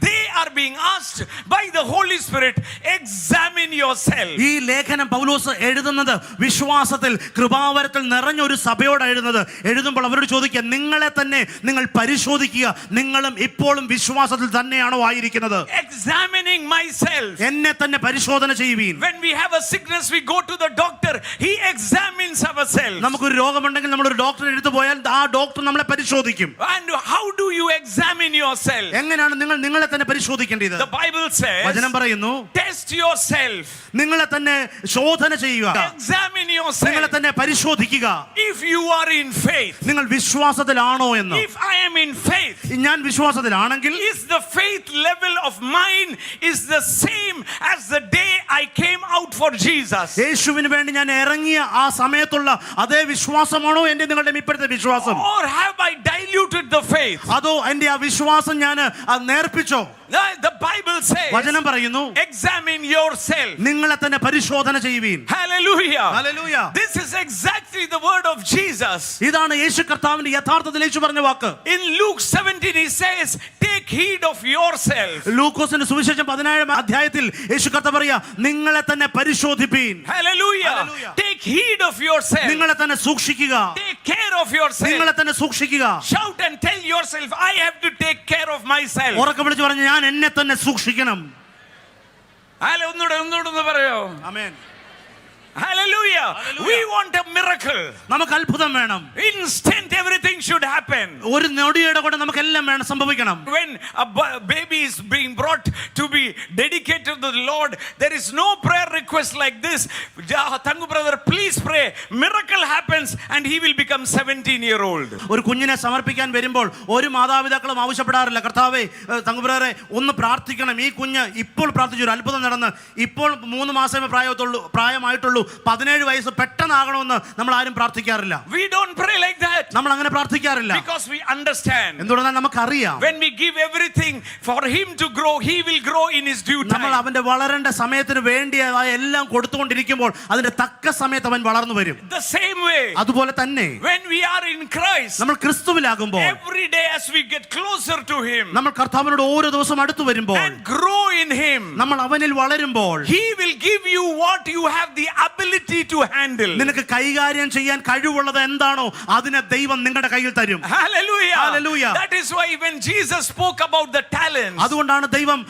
They are being asked by the Holy Spirit, examine yourself.
ഈ ലേഖനം പൗലോസ് എഴുതുന്നത് വിശ്വാസത്തിൽ കൃപാവരത്തിൽ നിറഞ്ഞ ഒരു സഭയോട് എഴുതുമ്പോൾ അവരോട് ചോദിക്കുക, നിങ്ങളെ തന്നെ നിങ്ങൾ പരിശോധിക്കുക, നിങ്ങളും ഇപ്പോഴും വിശ്വാസത്തിൽ തന്നെയാണോ ആയിരിക്കുന്നത്.
Examining myself.
എന്നെ തന്നെ പരിശോധന ചെയ്യുവീൻ.
When we have a sickness, we go to the doctor, he examines ourselves.
നമുക്കൊരു രോഗമുണ്ടെങ്കിൽ നമ്മൾ ഒരു ഡോക്ടറെ എടുത്തു പോയാൽ ആ ഡോക്ടർ നമ്മളെ പരിശോധിക്കും.
And how do you examine yourself?
എങ്ങനെയാണ് നിങ്ങൾ നിങ്ങളെ തന്നെ പരിശോധിക്കേണ്ടത്?
The Bible says,
വചനം പറയുന്നു,
test yourself.
നിങ്ങളെ തന്നെ ശോധന ചെയ്യുക,
Examine
നിങ്ങളെ
yourself.
തന്നെ പരിശോധിക്കുക.
If you are in faith,
നിങ്ങൾ വിശ്വാസത്തിലാണോ എന്ന്.
if I am in faith,
ഞാൻ വിശ്വാസത്തിലാണെങ്കിൽ
is the faith level of mine is the same as the day I came out for Jesus?
യേശുവിന് വേണ്ടി ഞാൻ ഇറങ്ങിയ ആ സമയത്തുള്ള അതേ വിശ്വാസമാണോ എന്റെ നിങ്ങളുടെ ഇപ്പോഴത്തെ വിശ്വാസം?
Or have I diluted the faith?
അതോ എന്റെ ആ വിശ്വാസം ഞാൻ നേർപ്പിച്ചോ?
The Bible says,
വചനം പറയുന്നു,
examine yourself.
നിങ്ങളെ തന്നെ പരിശോധന ചെയ്യുവീൻ.
Hallelujah.
Hallelujah.
This is exactly the word of Jesus.
ഇതാണ് യേശു കർത്താവിന്റെ യഥാർത്ഥത്തിൽ യേശു പറഞ്ഞ വാക്ക്.
In Luke 17 he says, take heed of yourself.
ലൂക്കോസിന്റെ സുവിശേഷം 17 അധ്യായത്തിൽ യേശു കർത്താവ് പറയാ, നിങ്ങളെ തന്നെ പരിശോധിപ്പീൻ.
Hallelujah.
Hallelujah.
Take heed of yourself.
നിങ്ങളെ തന്നെ സൂക്ഷിക്കുക.
Take care of yourself.
നിങ്ങളെ തന്നെ സൂക്ഷിക്കുക.
Shout and tell yourself, I have to take care of myself.
ഉറക്കെ വിളിച്ച് പറഞ്ഞു, ഞാൻ എന്നെ തന്നെ സൂക്ഷിക്കണം.
ഒന്നുകൂടെ പറയോ?
ആമേൻ.
Hallelujah.
Hallelujah.
We want a miracle.
നമുക്ക് അത്ഭുതം വേണം.
Instant everything should happen.
ഒരു നൊടിയുടെ കൂടെ നമുക്ക് എല്ലാം വേണം, സംഭവിക്കണം.
When a baby is being brought to be dedicated to the Lord, there is no prayer request like this. Thangu brother, please pray. Miracle happens and he will become 17-year-old.
ഒരു കുഞ്ഞിനെ സമർപ്പിക്കാൻ വരുമ്പോൾ ഒരു മാതാപിതാക്കളും ആവശ്യപ്പെടാറില്ല, കർത്താവേ തങ്കുബ്രദറെ ഒന്ന് പ്രാർത്ഥിക്കണം, ഈ കുഞ്ഞ് ഇപ്പോൾ പ്രാർത്ഥിച്ചു ഒരു അത്ഭുതം നടന്ന് ഇപ്പോൾ 3 മാസമേ പ്രായമായിട്ടുള്ളൂ, 17 വയസ്സ് പെട്ടെന്നാകണമെന്ന് നമ്മൾ ആരും പ്രാർത്ഥിക്കാറില്ല.
We don't pray like that.
നമ്മൾ അങ്ങനെ പ്രാർത്ഥിക്കാറില്ല.
Because we understand.
എന്തുകൊണ്ടാണ് നമുക്കറിയാം,
When we give everything for him to grow, he will grow in his due
നമ്മൾ
time.
അവന്റെ വളരേണ്ട സമയത്തിന് വേണ്ടിയതായ എല്ലാം കൊടുത്തുകൊണ്ടിരിക്കുമ്പോൾ അതിന്റെ തക്ക സമയത്ത് അവൻ വളർന്നു വരും.
The same way,
അതുപോലെ തന്നെ
when we are in Christ,
നമ്മൾ ക്രിസ്തുവിലാകുമ്പോൾ,
every day as we get closer to him
നമ്മൾ കർത്താവിനോട് ഓരോ ദിവസം അടുത്തു വരുമ്പോൾ,
and grow in him,
നമ്മൾ അവനിൽ വളരുമ്പോൾ,
he will give you what you have the ability to handle.
നിനക്ക് കൈകാര്യം ചെയ്യാൻ കഴിവുള്ളത് എന്താണോ അതിനെ ദൈവം നിങ്ങളുടെ കയ്യിൽ തരും.
Hallelujah.
Hallelujah.
That is why when Jesus spoke about the talents,
അതുകൊണ്ടാണ് ദൈവം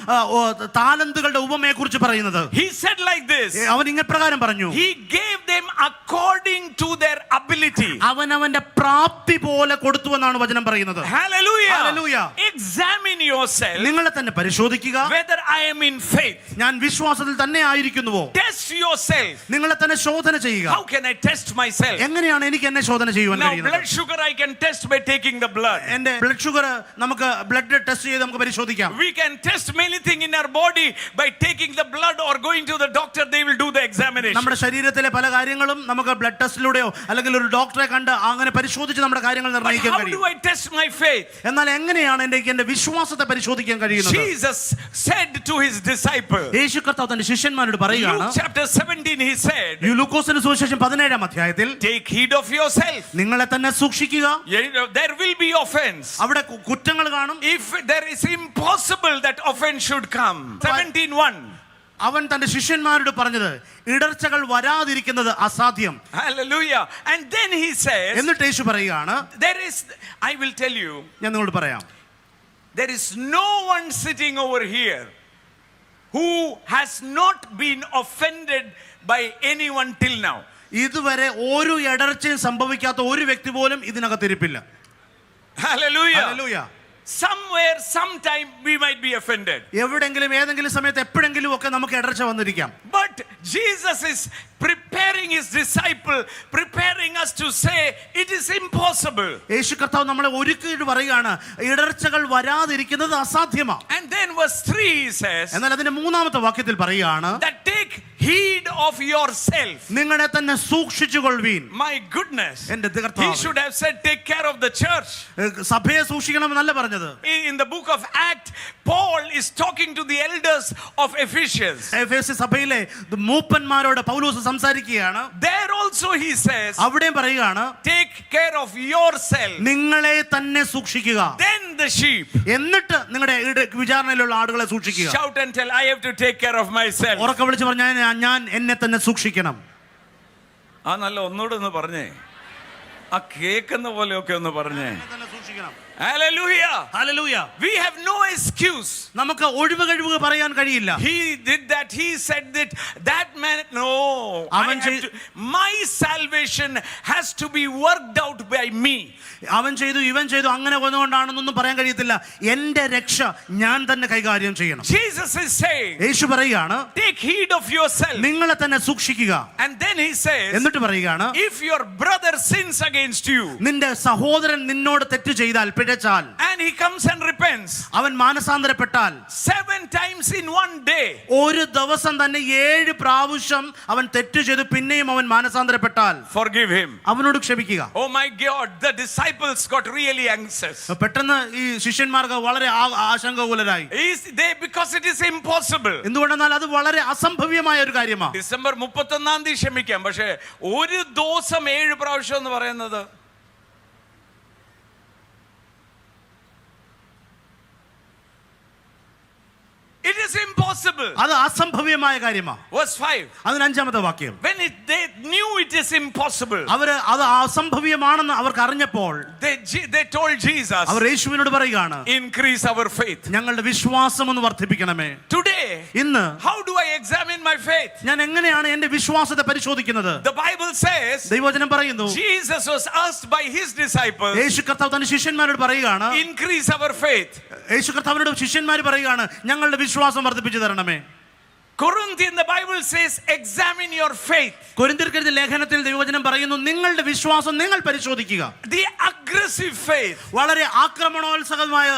താലന്തുകളുടെ ഉപമയെ കുറിച്ച് പറയുന്നത്.
he said like this.
അവൻ ഇങ്ങനെ പ്രകാരം പറഞ്ഞു,
He gave them according to their ability.
അവനവന്റെ പ്രാപ്തി പോലെ കൊടുത്തു എന്നാണ് വചനം പറയുന്നത്.
Hallelujah.
Hallelujah.
Examine yourself
നിങ്ങളെ തന്നെ പരിശോധിക്കുക,
whether I am in faith.
ഞാൻ വിശ്വാസത്തിൽ തന്നെ ആയിരിക്കുന്നുവോ.
Test yourself.
നിങ്ങളെ തന്നെ ശോധന ചെയ്യുക.
How can I test myself?
എങ്ങനെയാണ് എനിക്ക് എന്നെ ശോധന ചെയ്യുവാൻ
Now
കഴിയുന്നത്?
blood sugar I can test by taking the blood.
എന്റെ ബ്ലഡ് ഷുഗർ നമുക്ക് ബ്ലഡ് ടെസ്റ്റ് ചെയ്ത് നമുക്ക് പരിശോധിക്കാം.
We can test many things in our body by taking the blood or going to the doctor, they will do the examination.
നമ്മുടെ ശരീരത്തിലെ പല കാര്യങ്ങളും നമുക്ക് ബ്ലഡ് ടെസ്റ്റിലൂടെയോ അല്ലെങ്കിൽ ഒരു ഡോക്ടറെ കണ്ട് അങ്ങനെ പരിശോധിച്ച് നമ്മുടെ കാര്യങ്ങൾ
But
നിർണ്ണയിക്കാൻ
how do
കഴിയും.
I test my faith?
എന്നാൽ എങ്ങനെയാണ് എന്റെ വിശ്വാസത്തെ പരിശോധിക്കാൻ കഴിയുന്നത്?
Jesus said to his disciples,
യേശു കർത്താവ് തന്റെ ശിഷ്യന്മാരോട് പറയുകയാണ്,
Luke chapter 17 he said,
ലൂക്കോസിന്റെ സുവിശേഷം 17-ാം അധ്യായത്തിൽ,
take heed of yourself.
നിങ്ങളെ തന്നെ സൂക്ഷിക്കുക.
There will be offense.
അവിടെ കുറ്റങ്ങൾ കാണും.
If there is impossible that offense should come. 17:1.
അവൻ തന്റെ ശിഷ്യന്മാരോട് പറഞ്ഞത് ഇടർച്ചകൾ വരാതിരിക്കുന്നത് അസാധ്യം.
Hallelujah. And then he says,
എന്നിട്ട് യേശു പറയുകയാണ്,
there is, I will tell you,
ഞാൻ നിങ്ങളോട് പറയാം,
there is no one sitting over here who has not been offended by anyone till now.
ഇതുവരെ ഒരു ഇടർച്ചയും സംഭവിക്കാത്ത ഒരു വ്യക്തി പോലും ഇതിനകത്തിരിപ്പില്ല.
Hallelujah.
Hallelujah.
Somewhere, sometime we might be offended.
എവിടെങ്കിലും ഏതെങ്കിലും സമയത്ത് എപ്പോഴെങ്കിലും ഒക്കെ നമുക്ക് ഇടർച്ച വന്നിരിക്കാം.
But Jesus is preparing his disciple, preparing us to say it is impossible.
യേശു കർത്താവ് നമ്മളെ ഒരുക്കിയിട്ട് പറയുകയാണ് ഇടർച്ചകൾ വരാതിരിക്കുന്നത് അസാധ്യമാണ്.
And then verse 3 he says,
എന്നാൽ അതിന്റെ 3-ാമത്തെ വാക്യത്തിൽ പറയുകയാണ്,
that take heed of yourself.
നിങ്ങളെ തന്നെ സൂക്ഷിച്ചുകൊള്ളുവീൻ.
My goodness.
എന്റെ
He
കർത്താവ്
should have said take care of the church.
സഭയെ സൂക്ഷിക്കണമെന്നല്ല പറഞ്ഞത്.
In the book of Acts, Paul is talking to the elders of Ephesians.
എഫേസ്യ സഭയിലെ മൂപ്പന്മാരോട് പൗലോസ് സംസാരിക്കുകയാണ്.
There also he says,
അവിടെയും പറയുകയാണ്,
take care of yourself.
നിങ്ങളെ തന്നെ സൂക്ഷിക്കുക,
Then the sheep.
എന്നിട്ട് നിങ്ങളുടെ വിചാരണയിലുള്ള ആടുകളെ സൂക്ഷിക്കുക.
Shout and tell, I have to take care of myself.
ഉറക്കെ വിളിച്ച് പറഞ്ഞാൽ ഞാൻ എന്നെ തന്നെ സൂക്ഷിക്കണം.
ആ നല്ല ഒന്നുകൂടെ ഒന്ന് പറഞ്ഞേ, ആ കേൾക്കുന്ന പോലെയൊക്കെ ഒന്ന് പറഞ്ഞേ. Hallelujah.
Hallelujah.
We have no excuse.
നമുക്ക് ഒഴിവ് കഴിവ് പറയാൻ കഴിയില്ല.
He did that. He said that man. No. My salvation has to be worked out by me.
അവൻ ചെയ്തു ഇവൻ ചെയ്തു അങ്ങനെ വന്നുകൊണ്ടാണെന്നൊന്നും പറയാൻ കഴിയത്തില്ല. എന്റെ രക്ഷ ഞാൻ തന്നെ കൈകാര്യം ചെയ്യണം.
Jesus is saying,
യേശു പറയുകയാണ്,
take heed of yourself.
നിങ്ങളെ തന്നെ സൂക്ഷിക്കുക.
And then he says,
എന്നിട്ട് പറയുകയാണ്,
if your brother sins against you,
നിന്റെ സഹോദരൻ നിന്നോട് തെറ്റ് ചെയ്താൽ പിഴച്ചാൽ,
and he comes and repents,
അവൻ മാനസാന്തരപ്പെട്ടാൽ
7 times in one day,
ഒരു ദിവസം തന്നെ 7 പ്രാവശ്യം അവൻ തെറ്റ് ചെയ്തു പിന്നെയും അവൻ മാനസാന്തരപ്പെട്ടാൽ,
forgive him.
അവനോട് ക്ഷമിക്കുക.
Oh my God, the disciples got really anxious.
പെട്ടെന്ന് ഈ ശിഷ്യന്മാർക്ക് വളരെ ആശങ്കാകുലരായി.
Because it is impossible.
എന്തുകൊണ്ടെന്നാൽ അത് വളരെ അസംഭവ്യമായ ഒരു കാര്യമാണ്.
ഡിസംബർ 31-ാം തീയതി ക്ഷമിക്കാം, പക്ഷേ ഒരു ദിവസം 7 പ്രാവശ്യം എന്ന് പറയുന്നത് it is impossible. impossible.
അത് അസംഭവ്യമായ കാര്യമാണ്.
Verse 5.
അതിന് 5-ാമത്തെ വാക്യം.
When they knew it is impossible,
അവര് അത് അസംഭവ്യമാണെന്ന് അവർക്ക് അറിഞ്ഞപ്പോൾ
they told Jesus,
അവർ യേശുവിനോട് പറയുകയാണ്,
increase our faith.
ഞങ്ങളുടെ വിശ്വാസം ഒന്ന് വർദ്ധിപ്പിക്കണമേ.
Today,
ഇന്ന്
how do I examine my faith?
ഞാൻ എങ്ങനെയാണ് എന്റെ വിശ്വാസത്തെ പരിശോധിക്കുന്നത്?
The Bible says,
ദൈവവചനം പറയുന്നു,
Jesus was asked by his disciples,
യേശു കർത്താവ് തന്റെ ശിഷ്യന്മാരോട് പറയുകയാണ്,
increase our faith.
യേശു കർത്താവിനോട് ശിഷ്യന്മാർ പറയുകയാണ്, ഞങ്ങളുടെ വിശ്വാസം വർദ്ധിപ്പിച്ചു തരണമേ.
Corinthian, the Bible says, examine your faith.
കൊരിന്ത്യർക്കെഴുതിയ ലേഖനത്തിൽ ദൈവവചനം പറയുന്നു, നിങ്ങളുടെ വിശ്വാസം നിങ്ങൾ പരിശോധിക്കുക.
The aggressive faith.
വളരെ ആക്രമണോത്സുകമായ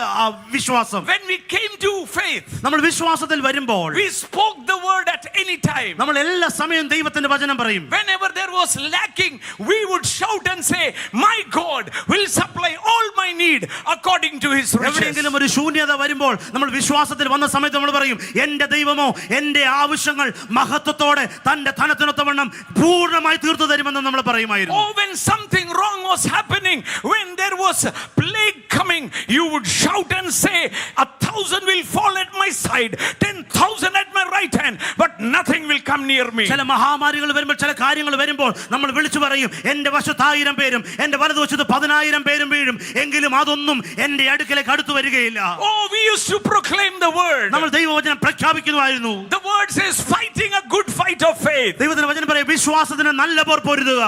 വിശ്വാസം.
When we came to faith,
നമ്മൾ വിശ്വാസത്തിൽ വരുമ്പോൾ
we spoke the word at any time.
നമ്മൾ എല്ലാ സമയവും ദൈവത്തിന്റെ വചനം പറയും.
Whenever there was lacking, we would shout and say, my God will supply all my need according to his riches.
എവിടെയെങ്കിലും ഒരു ശൂന്യത വരുമ്പോൾ നമ്മൾ വിശ്വാസത്തിൽ വന്ന സമയത്ത് നമ്മൾ പറയും, എന്റെ ദൈവമോ എന്റെ ആവശ്യങ്ങൾ മഹത്വത്തോടെ തന്റെ ധനത്തിനൊത്തവണ്ണം പൂർണ്ണമായി തീർത്തു തരുമെന്ന് നമ്മൾ പറയുമായിരുന്നു.
Oh, when something wrong was happening, when there was a plague coming, you would shout and say, 1,000 will fall at my side, 10,000 at my right hand, but nothing will come near me.
ചില മഹാമാരികൾ വരുമ്പോൾ, ചില കാര്യങ്ങൾ വരുമ്പോൾ നമ്മൾ വിളിച്ചു പറയും, എന്റെ വശത്ത് 1000 പേരും എന്റെ വലതുവശത്ത് 10,000 പേരും വീഴും, എങ്കിലും അതൊന്നും എന്റെ അടുക്കലേക്ക് അടുത്തു വരികയില്ല.
Oh, we used to proclaim the word.
നമ്മൾ ദൈവവചനം പ്രഖ്യാപിക്കുമായിരുന്നു.
The word says, fighting a good fight of faith.
ദൈവത്തിന്റെ വചനം പറയും, വിശ്വാസത്തിന് നല്ല പോർ പൊരുതുക.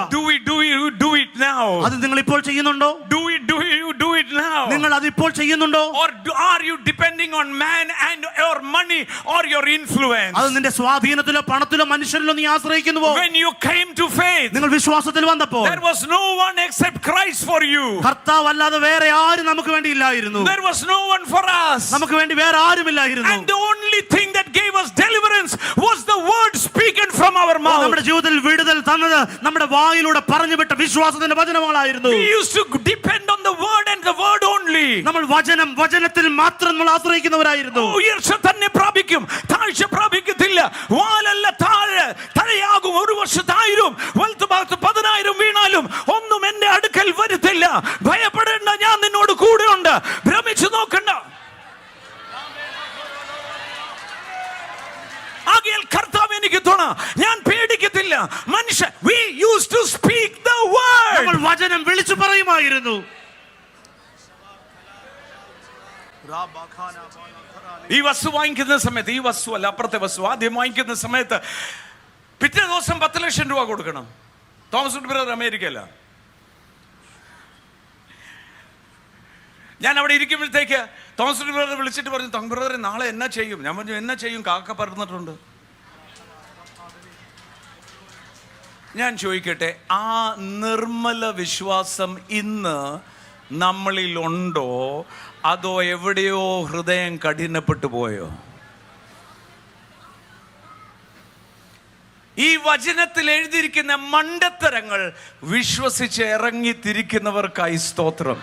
Do it now?
അത് നിങ്ങൾ ഇപ്പോൾ ചെയ്യുന്നുണ്ടോ?
Do it now?
നിങ്ങൾ അത് ഇപ്പോൾ ചെയ്യുന്നുണ്ടോ?
Or are you depending on man and your money or your influence?
അത് നിന്റെ സ്വാധീനത്തിലോ പണത്തിലോ മനുഷ്യരിലോ നീ ആശ്രയിക്കുന്നുവോ?
When you came to faith,
നിങ്ങൾ വിശ്വാസത്തിൽ വന്നപ്പോൾ
there was no one except Christ for you.
കർത്താവ് അല്ലാതെ വേറെ ആരും നമുക്ക് വേണ്ടി ഇല്ലായിരുന്നു.
There was no one for us.
നമുക്ക് വേണ്ടി വേറെ ആരുമില്ലായിരുന്നു.
And the only thing that gave us deliverance was the word spoken from our mouth.
നമ്മുടെ ജീവിതത്തിൽ വിടുതൽ തന്നത് നമ്മുടെ വായിലൂടെ പറഞ്ഞുവിട്ട വിശ്വാസത്തിന്റെ വചനങ്ങളായിരുന്നു.
We used to depend on the word and the word only.
നമ്മൾ വചനത്തിൽ മാത്രം നമ്മൾ ആശ്രയിക്കുന്നവരായിരുന്നു.
ഉയർച്ച തന്നെ പ്രാപിക്കും, താഴ്ച പ്രാപിക്കത്തില്ല. വാലല്ല താഴെ, തലയാകും. ഒരു വർഷത്ത് 1000 വലത്തുഭാഗത്ത് 10,000 വീണാലും ഒന്നും എന്റെ അടുക്കൽ വരുത്തില്ല. ഭയപ്പെടേണ്ട, ഞാൻ നിന്നോട് കൂടെ ഉണ്ട്. ഭ്രമിച്ചു നോക്കണ്ട. ആകയാൽ കർത്താവ് എനിക്ക് തുണ, ഞാൻ പേടിക്കത്തില്ല. മനുഷ്യ, we used to speak the word.
നമ്മൾ വചനം വിളിച്ചു പറയുമായിരുന്നു.
ഈ വസ്തു വാങ്ങിക്കുന്ന സമയത്ത്, ഈ വസ്തു അല്ല അപ്പുറത്തെ വസ്തു ആദ്യം വാങ്ങിക്കുന്ന സമയത്ത് പിറ്റേ ദിവസം 10 ലക്ഷം രൂപ കൊടുക്കണം. തോമസ് ബ്രദർ അമേരിക്കയില. ഞാൻ അവിടെ ഇരിക്കുമ്പോഴത്തേക്ക് തോമസ് ബ്രദർ വിളിച്ചിട്ട് പറഞ്ഞു, തോമസ് ബ്രദറെ നാളെ എന്നാ ചെയ്യും? ഞാൻ പറഞ്ഞു, എന്നാ ചെയ്യും? കാക്ക പറന്നിട്ടുണ്ട്. ഞാൻ ചോദിക്കട്ടെ, ആ നിർമ്മല വിശ്വാസം ഇന്ന് നമ്മളിലുണ്ടോ, അതോ എവിടെയോ ഹൃദയം കഠിനപ്പെട്ടു പോയോ? ഈ വചനത്തിൽ എഴുതിയിരിക്കുന്ന മണ്ടത്തരങ്ങൾ വിശ്വസിച്ച് ഇറങ്ങിത്തിരിക്കുന്നവർക്കായി സ്തോത്രം.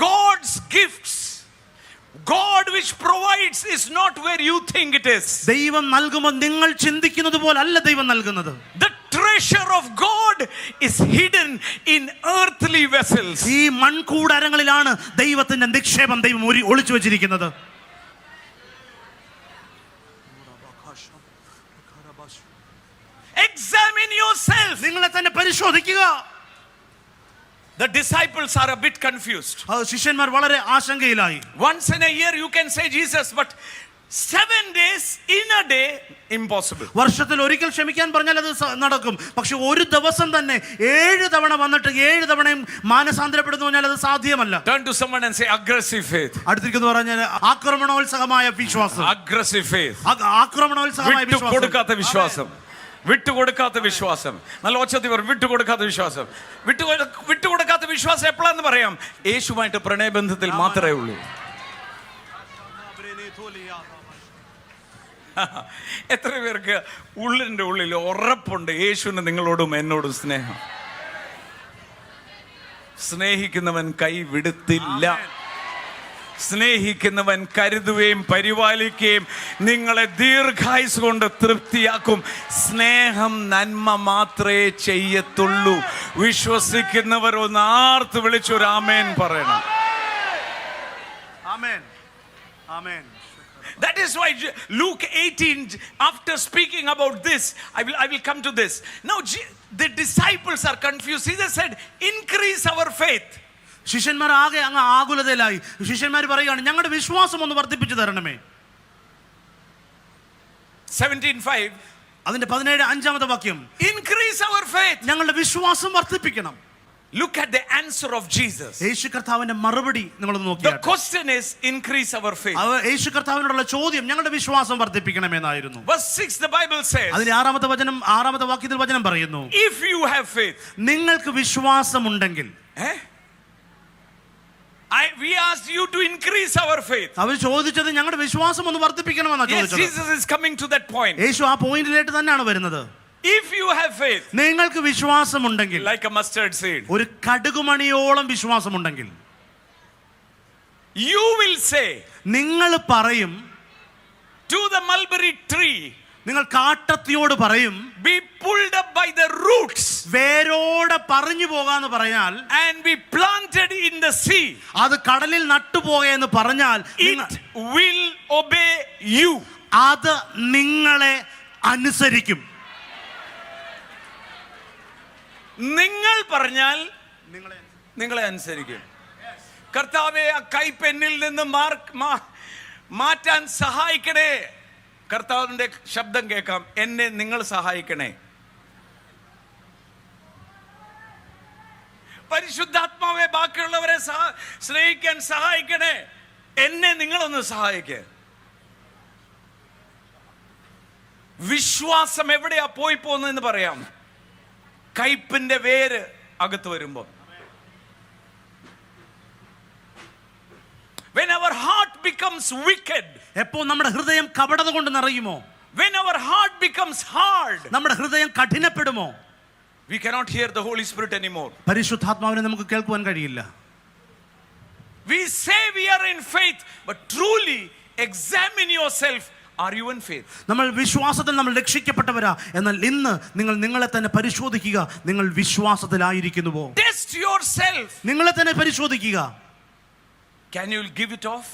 God's gifts, God which provides is not where you think it is.
ദൈവം നൽകുമ്പോൾ നിങ്ങൾ ചിന്തിക്കുന്നത് പോലല്ല ദൈവം നൽകുന്നത്.
The treasure of God is hidden in earthly vessels.
ഈ മൺകൂടാരങ്ങളിലാണ് ദൈവത്തിന്റെ നിക്ഷേപം ദൈവം ഒളിച്ചു വെച്ചിരിക്കുന്നത്.
Examine yourself.
നിങ്ങളെ തന്നെ പരിശോധിക്കുക.
The disciples are a bit confused.
ശിഷ്യന്മാർ വളരെ ആശങ്കയിലായി.
Once in a year you can say Jesus, but 7 days in a day, impossible.
വർഷത്തിൽ ഒരിക്കൽ ക്ഷമിക്കാൻ പറഞ്ഞാൽ അത് നടക്കും. പക്ഷെ ഒരു ദിവസം തന്നെ 7 തവണ വന്നിട്ട് 7 തവണയും മാനസാന്തരപ്പെടുന്നു പറഞ്ഞാൽ അത് സാധ്യമല്ല.
Turn to someone and say aggressive faith.
അടുത്തിരിക്കുന്നു പറഞ്ഞാൽ ആക്രമണോത്സുകമായ വിശ്വാസം.
Aggressive faith.
ആക്രമണോത്സുകമായ വിശ്വാസം.
കൊടുക്കാത്ത വിശ്വാസം. വിട്ടുകൊടുക്കാത്ത വിശ്വാസം. നല്ല ഒച്ചത്തിൽ പറ, വിട്ടുകൊടുക്കാത്ത വിശ്വാസം. വിട്ടുകൊടുക്കാത്ത വിശ്വാസം എപ്പോഴാന്ന് പറയാം? യേശുവായിട്ട് പ്രണയബന്ധത്തിൽ മാത്രമേ ഉള്ളൂ. എത്ര പേർക്ക് ഉള്ളിൻ്റെ ഉള്ളിൽ ഉറപ്പുണ്ട് യേശുവിന് നിങ്ങളോടും എന്നോടും സ്നേഹം? സ്നേഹിക്കുന്നവൻ കൈ വിടുത്തില്ല. സ്നേഹിക്കുന്നവൻ കരുതുകയും പരിപാലിക്കുകയും നിങ്ങളെ ദീർഘായുസ് കൊണ്ട് തൃപ്തിയാക്കും. സ്നേഹം നന്മ മാത്രമേ ചെയ്യത്തുള്ളൂ. വിശ്വസിക്കുന്നവർ ഒന്ന് ആർത്ത് വിളിച്ചൊരു ആമേൻ പറയണം.
ആമേൻ. ആമേൻ.
That is why Luke 18, after speaking about this, I will come to this. Now the disciples are confused. Jesus said, increase our faith.
ശിഷ്യന്മാർ ആകെ അങ്ങ് ആകുലതയിലായി. ശിഷ്യന്മാർ പറയുകയാണ്, ഞങ്ങളുടെ വിശ്വാസം ഒന്ന് വർദ്ധിപ്പിച്ചു തരണമേ.
17:5.
അതിന്റെ 17:5 വാക്യം,
increase our faith.
ഞങ്ങളുടെ വിശ്വാസം വർദ്ധിപ്പിക്കണം.
Look at the answer of Jesus.
യേശു കർത്താവിന്റെ മറുപടി നിങ്ങളൊന്ന്
The
നോക്കിയാട്ടെ.
question is, increase our faith.
യേശു കർത്താവിനോടുള്ള ചോദ്യം ഞങ്ങളുടെ വിശ്വാസം വർദ്ധിപ്പിക്കണമെന്നായിരുന്നു.
Verse 6, the Bible says,
അതിന്റെ 6ാമത്തെ വാക്യത്തിൽ വചനം പറയുന്നു,
if you have faith.
നിങ്ങൾക്ക് വിശ്വാസമുണ്ടെങ്കിൽ.
We asked you to increase our faith.
അവർ ചോദിച്ചത് ഞങ്ങളുടെ വിശ്വാസം ഒന്ന് വർദ്ധിപ്പിക്കണമെന്നാണ്
Yes,
ചോദിച്ചത്.
Jesus is coming to that point.
യേശു ആ പോയിന്റിലേക്ക് തന്നെയാണ് വരുന്നത്.
If you have faith,
നിങ്ങൾക്ക് വിശ്വാസമുണ്ടെങ്കിൽ,
like a mustard seed,
ഒരു കടുകുമണിയോളം വിശ്വാസമുണ്ടെങ്കിൽ,
you will say
നിങ്ങൾ പറയും,
to the mulberry tree,
നിങ്ങൾ കാട്ടത്തിയോട് പറയും,
be pulled up by the roots
വേരോടെ പറഞ്ഞു പോകാന്ന് പറഞ്ഞാൽ,
and be planted in the sea.
അത് കടലിൽ നട്ടുപോകയെന്ന് പറഞ്ഞാൽ
It will obey you.
അത് നിങ്ങളെ അനുസരിക്കും.
നിങ്ങൾ പറഞ്ഞാൽ നിങ്ങളെ അനുസരിക്കും. കർത്താവെ, ആ കൈപ്പെന്നിൽ നിന്ന് മാറ്റാൻ സഹായിക്കണേ. കർത്താവിന്റെ ശബ്ദം കേൾക്കാം, എന്നെ നിങ്ങൾ സഹായിക്കണേ. പരിശുദ്ധാത്മാവെ, ബാക്കിയുള്ളവരെ സ്നേഹിക്കാൻ സഹായിക്കണേ. എന്നെ നിങ്ങളൊന്ന് സഹായിക്കേ. വിശ്വാസം എവിടെയാ പോയി പോകുന്നതെന്ന് പറയാം. കയ്പിന്റെ വേര് അകത്ത് വരുമ്പോൾ, when our heart becomes wicked,
എപ്പോൾ നമ്മുടെ ഹൃദയം കപടത കൊണ്ട് നിറയുമോ,
when our heart becomes hard,
നമ്മുടെ ഹൃദയം കഠിനപ്പെടുമോ,
we cannot hear the Holy Spirit anymore.
പരിശുദ്ധാത്മാവിനെ നമുക്ക് കേൾക്കുവാൻ കഴിയില്ല.
We say we are in faith, but truly examine yourself. Are you in faith?
നമ്മൾ വിശ്വാസത്തിൽ നമ്മൾ രക്ഷിക്കപ്പെട്ടവരാ, എന്നാൽ ഇന്ന് നിങ്ങൾ നിങ്ങളെ തന്നെ പരിശോധിക്കുക, നിങ്ങൾ വിശ്വാസത്തിലായിരിക്കുന്നുവോ?
Test yourself.
നിങ്ങളെ തന്നെ പരിശോധിക്കുക.
Can you give it off?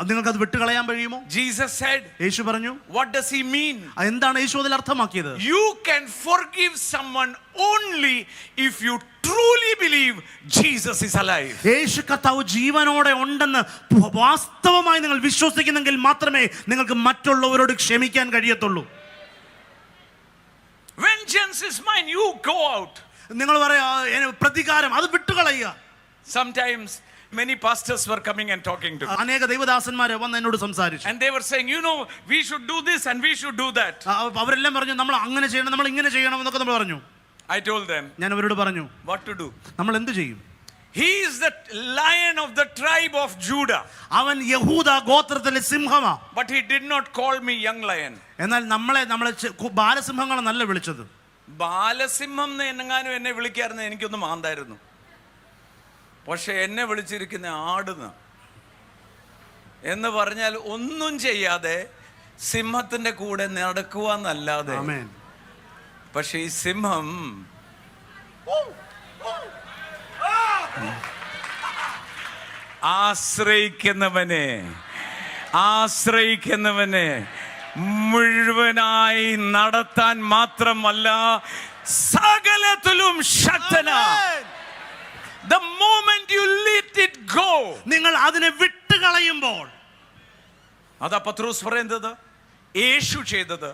നിങ്ങൾക്ക് അത് വിട്ടുകളയാൻ കഴിയുമോ?
Jesus said.
യേശു പറഞ്ഞു.
What does he mean?
എന്താണ് യേശു അതിൽ അർത്ഥമാക്കിയത്?
You can forgive someone only if you truly believe Jesus is alive.
യേശു കർത്താവ് ജീവനോടെ ഉണ്ടെന്ന് വാസ്തവമായി നിങ്ങൾ വിശ്വസിക്കുന്നെങ്കിൽ മാത്രമേ നിങ്ങൾക്ക് മറ്റുള്ളവരോട് ക്ഷമിക്കാൻ കഴിയത്തുള്ളൂ.
Vengeance is mine, you go out.
നിങ്ങൾ പറയാ പ്രതികാരം, അത് വിട്ടുകളയുക.
Sometimes many pastors were coming and talking to me.
അനേക ദൈവദാസന്മാരെ വന്ന് എന്നോട് സംസാരിച്ചു.
And they were saying, we should do this and we should do that.
അവരെല്ലാം പറഞ്ഞു, നമ്മൾ അങ്ങനെ ചെയ്യണം, നമ്മൾ ഇങ്ങനെ ചെയ്യണം എന്നൊക്കെ നമ്മൾ പറഞ്ഞു.
I told them,
ഞാൻ അവരോട് പറഞ്ഞു,
what to do.
നമ്മൾ എന്ത് ചെയ്യും?
He is the lion of the tribe of Judah.
അവൻ യഹൂദ ഗോത്രത്തിലെ സിംഹമാ.
But he did not call me young lion.
എന്നാൽ നമ്മളെ ബാലസിംഹങ്ങളെന്നല്ല വിളിച്ചത്.
ബാലസിംഹം എന്നെങ്ങാനും എന്നെ വിളിക്കാറുണ്ട് എനിക്കൊന്ന് മാന്തായിരുന്നു. പക്ഷെ എന്നെ വിളിച്ചിരിക്കുന്ന ആടുന്ന് എന്ന് പറഞ്ഞാൽ ഒന്നും ചെയ്യാതെ സിംഹത്തിന്റെ കൂടെ നടക്കുവാന്നല്ലാതെ. പക്ഷെ ഈ സിംഹം ആശ്രയിക്കുന്നവനെ മുഴുവനായി നടത്താൻ മാത്രമല്ല സകലത്തിലും ശക്തനാണ്. The moment you let it go,
നിങ്ങൾ അതിനെ വിട്ടുകളയുമ്പോൾ,
അതാ പത്രോസ് പറയുന്നത്, യേശു ചെയ്തത്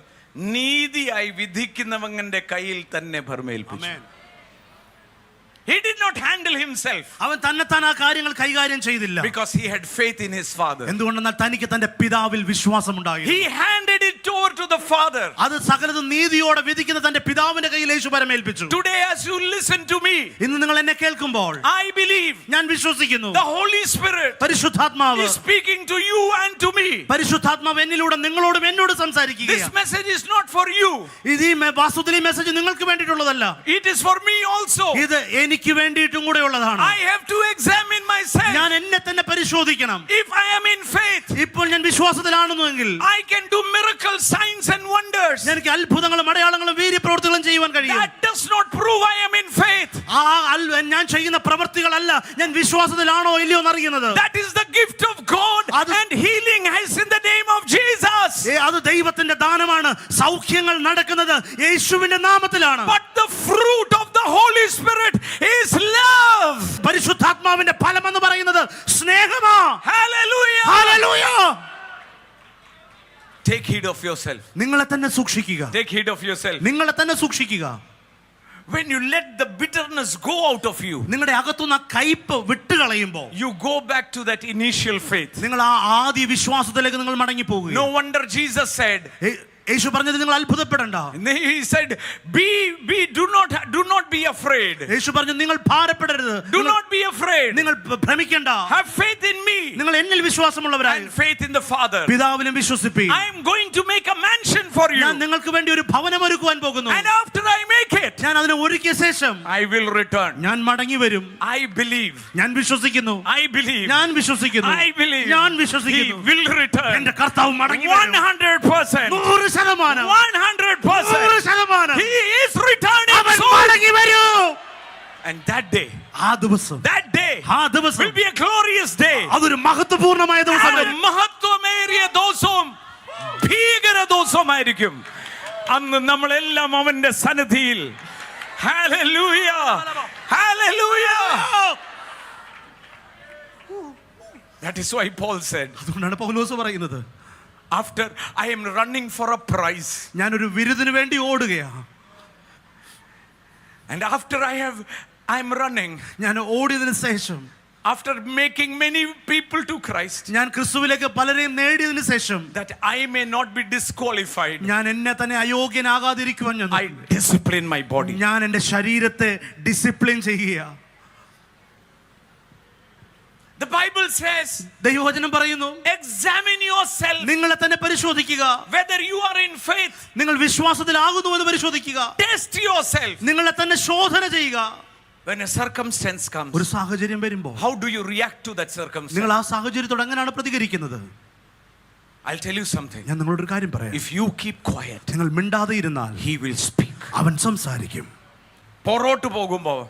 നീതിയായി വിധിക്കുന്നവന്റെ കയ്യിൽ തന്നെ ഭരമേൽപ്പിച്ചു. He did not handle himself.
അവൻ തന്നെത്താൻ ആ കാര്യങ്ങൾ കൈകാര്യം ചെയ്തില്ല.
Because he had faith in his father.
എന്തുകൊണ്ടെന്നാൽ തനിക്ക് തന്റെ പിതാവിൽ വിശ്വാസമുണ്ടായിരുന്നു.
He handed it over to the father.
അത് സകലതും നീതിയോടെ വിധിക്കുന്ന തന്റെ പിതാവിന്റെ കയ്യിൽ യേശു പരമേൽപ്പിച്ചു.
Today as you listen to me,
ഇന്ന് നിങ്ങൾ എന്നെ കേൾക്കുമ്പോൾ
I believe
ഞാൻ വിശ്വസിക്കുന്നു,
the Holy Spirit
പരിശുദ്ധാത്മാവ്
is speaking to you and to me.
പരിശുദ്ധാത്മാവ് എന്നിലൂടെ നിങ്ങളോടും എന്നോട് സംസാരിക്കുകയാണ്.
This message is not for you.
ഇത് ഈ വാസ്തവത്തിൽ ഈ മെസ്സേജ് നിങ്ങൾക്ക് വേണ്ടിയിട്ടുള്ളതല്ല.
It is for me also.
ഇത് എനിക്ക് വേണ്ടിയിട്ടും കൂടെ ഉള്ളതാണ്.
I have to examine myself.
ഞാൻ എന്നെ തന്നെ പരിശോധിക്കണം.
If I am in faith,
ഇപ്പോൾ ഞാൻ വിശ്വാസത്തിലാണെന്നുവെങ്കിൽ
I can do miracles signs and wonders.
എനിക്ക് അത്ഭുതങ്ങളും അടയാളങ്ങളും വീര്യപ്രവൃത്തികളും ചെയ്യുവാൻ കഴിയും.
That does not prove I am in faith.
ഞാൻ ചെയ്യുന്ന പ്രവൃത്തികളല്ല ഞാൻ വിശ്വാസത്തിലാണോ ഇല്ലയോ എന്നറിയുന്നത്.
That is the gift of God, and healing is in the name of Jesus.
അത് ദൈവത്തിന്റെ ദാനമാണ്. സൗഖ്യങ്ങൾ നടക്കുന്നത് യേശുവിന്റെ നാമത്തിലാണ്.
But the fruit of the Holy Spirit is love.
പരിശുദ്ധാത്മാവിന്റെ ഫലം എന്ന് പറയുന്നത് സ്നേഹമാ.
Hallelujah.
Hallelujah.
Take heed of yourself.
നിങ്ങളെ തന്നെ സൂക്ഷിക്കുക.
Take heed of yourself.
നിങ്ങളെ തന്നെ സൂക്ഷിക്കുക.
When you let the bitterness go out of you,
നിങ്ങളുടെ അകത്തുനിന്ന് കയ്പ് വിട്ടുകളയുമ്പോൾ
you go back to that initial faith.
നിങ്ങൾ ആ ആദ്യ വിശ്വാസത്തിലേക്ക് നിങ്ങൾ മടങ്ങി പോകുക.
No wonder Jesus said,
യേശു പറഞ്ഞത് നിങ്ങൾ അത്ഭുതപ്പെടണ്ട.
he said, do not be afraid.
യേശു പറഞ്ഞു നിങ്ങൾ ഭാരപ്പെടരുത്.
Do not be afraid.
നിങ്ങൾ ഭ്രമിക്കണ്ട.
Have faith in me.
നിങ്ങൾ എന്നിൽ വിശ്വാസമുള്ളവരായി
And faith in the Father.
പിതാവിലും വിശ്വസിപ്പീൻ.
I am going to make a mansion for you.
ഞാൻ നിങ്ങൾക്ക് വേണ്ടി ഒരു ഭവനം ഒരുക്കുവാൻ പോകുന്നു.
And after I make it,
ഞാൻ അതിനെ ഒരുക്കിയ ശേഷം
I will return.
ഞാൻ മടങ്ങി വരും.
I believe.
ഞാൻ വിശ്വസിക്കുന്നു.
I believe.
ഞാൻ വിശ്വസിക്കുന്നു.
I believe.
ഞാൻ
He
വിശ്വസിക്കുന്നു.
will return.
എന്റെ കർത്താവ് മടങ്ങി വരും.
100%.
100%.
100%.
100%.
He is returning
അവൻ
soon.
മടങ്ങി വരും.
And that day,
ആ ദിവസം
will be a glorious day.
അതൊരു മഹത്വപൂർണ്ണമായ ദിവസം.
അത് മഹത്വമേറിയ ദിവസവും ഭീകര ദിവസമായിരിക്കും. അന്ന് നമ്മളെല്ലാം അവന്റെ സന്നിധിയിൽ. Hallelujah. Hallelujah. That is why Paul said,
അതുകൊണ്ടാണ് പൗലോസ് പറയുന്നത്,
after I am running for a prize,
ഞാനൊരു വിരുദിന് വേണ്ടി ഓടുകയാണ്.
and after I am running,
ഞാൻ ഓടിയതിനു ശേഷം,
after making many people to Christ,
ഞാൻ ക്രിസ്തുവിലേക്ക് പലരെയും നേടിയതിനു ശേഷം,
that I may not be disqualified,
ഞാൻ എന്നെ തന്നെ അയോഗ്യനാകാതിരിക്കുവാൻ
I discipline my body.
ഞാൻ എൻ്റെ ശരീരത്തെ ഡിസിപ്ലിൻ ചെയ്യുക.
The Bible says,
ദൈവവചനം പറയുന്നു,
examine yourself
നിങ്ങളെ തന്നെ പരിശോധിക്കുക.
whether you are in faith.
നിങ്ങൾ വിശ്വാസത്തിലാകുന്നുവെന്ന് പരിശോധിക്കുക.
Test yourself.
നിങ്ങളെ തന്നെ ശോധന ചെയ്യുക.
When a circumstance comes,
ഒരു സാഹചര്യം വരുമ്പോൾ
how do you react to that circumstance?
നിങ്ങൾ ആ സാഹചര്യത്തോട് എങ്ങനെയാണ് പ്രതികരിക്കുന്നത്?
I'll tell you something.
ഞാൻ നിങ്ങളോട് ഒരു കാര്യം പറയാം.
If you keep quiet,
നിങ്ങൾ മിണ്ടാതെ ഇരുന്നാൽ
he will speak.
അവൻ സംസാരിക്കും.
പുറകോട്ട് പോകുമ്പോൾ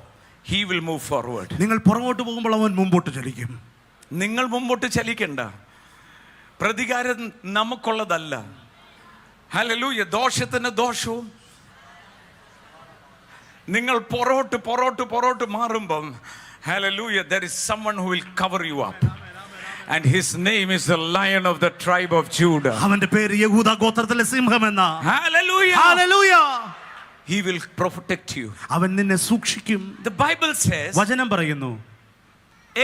he will move forward.
നിങ്ങൾ പുറകോട്ട് പോകുമ്പോൾ അവൻ മുമ്പോട്ട് ചലിക്കും.
നിങ്ങൾ മുമ്പോട്ട് ചലിക്കണ്ട. പ്രതികാരം നമുക്കുള്ളതല്ല. ഹല്ലേലൂയ. ദോഷത്തിന് ദോഷവും. നിങ്ങൾ പുറകോട്ട് മാറുമ്പം, hallelujah, there is someone who will cover you up. And his name is the Lion of the tribe of Judah.
അവന്റെ പേര് യഹൂദ ഗോത്രത്തിലെ സിംഹമെന്ന.
Hallelujah.
Hallelujah.
He will protect you.
അവൻ നിന്നെ സൂക്ഷിക്കും.
The Bible says,
വചനം പറയുന്നു,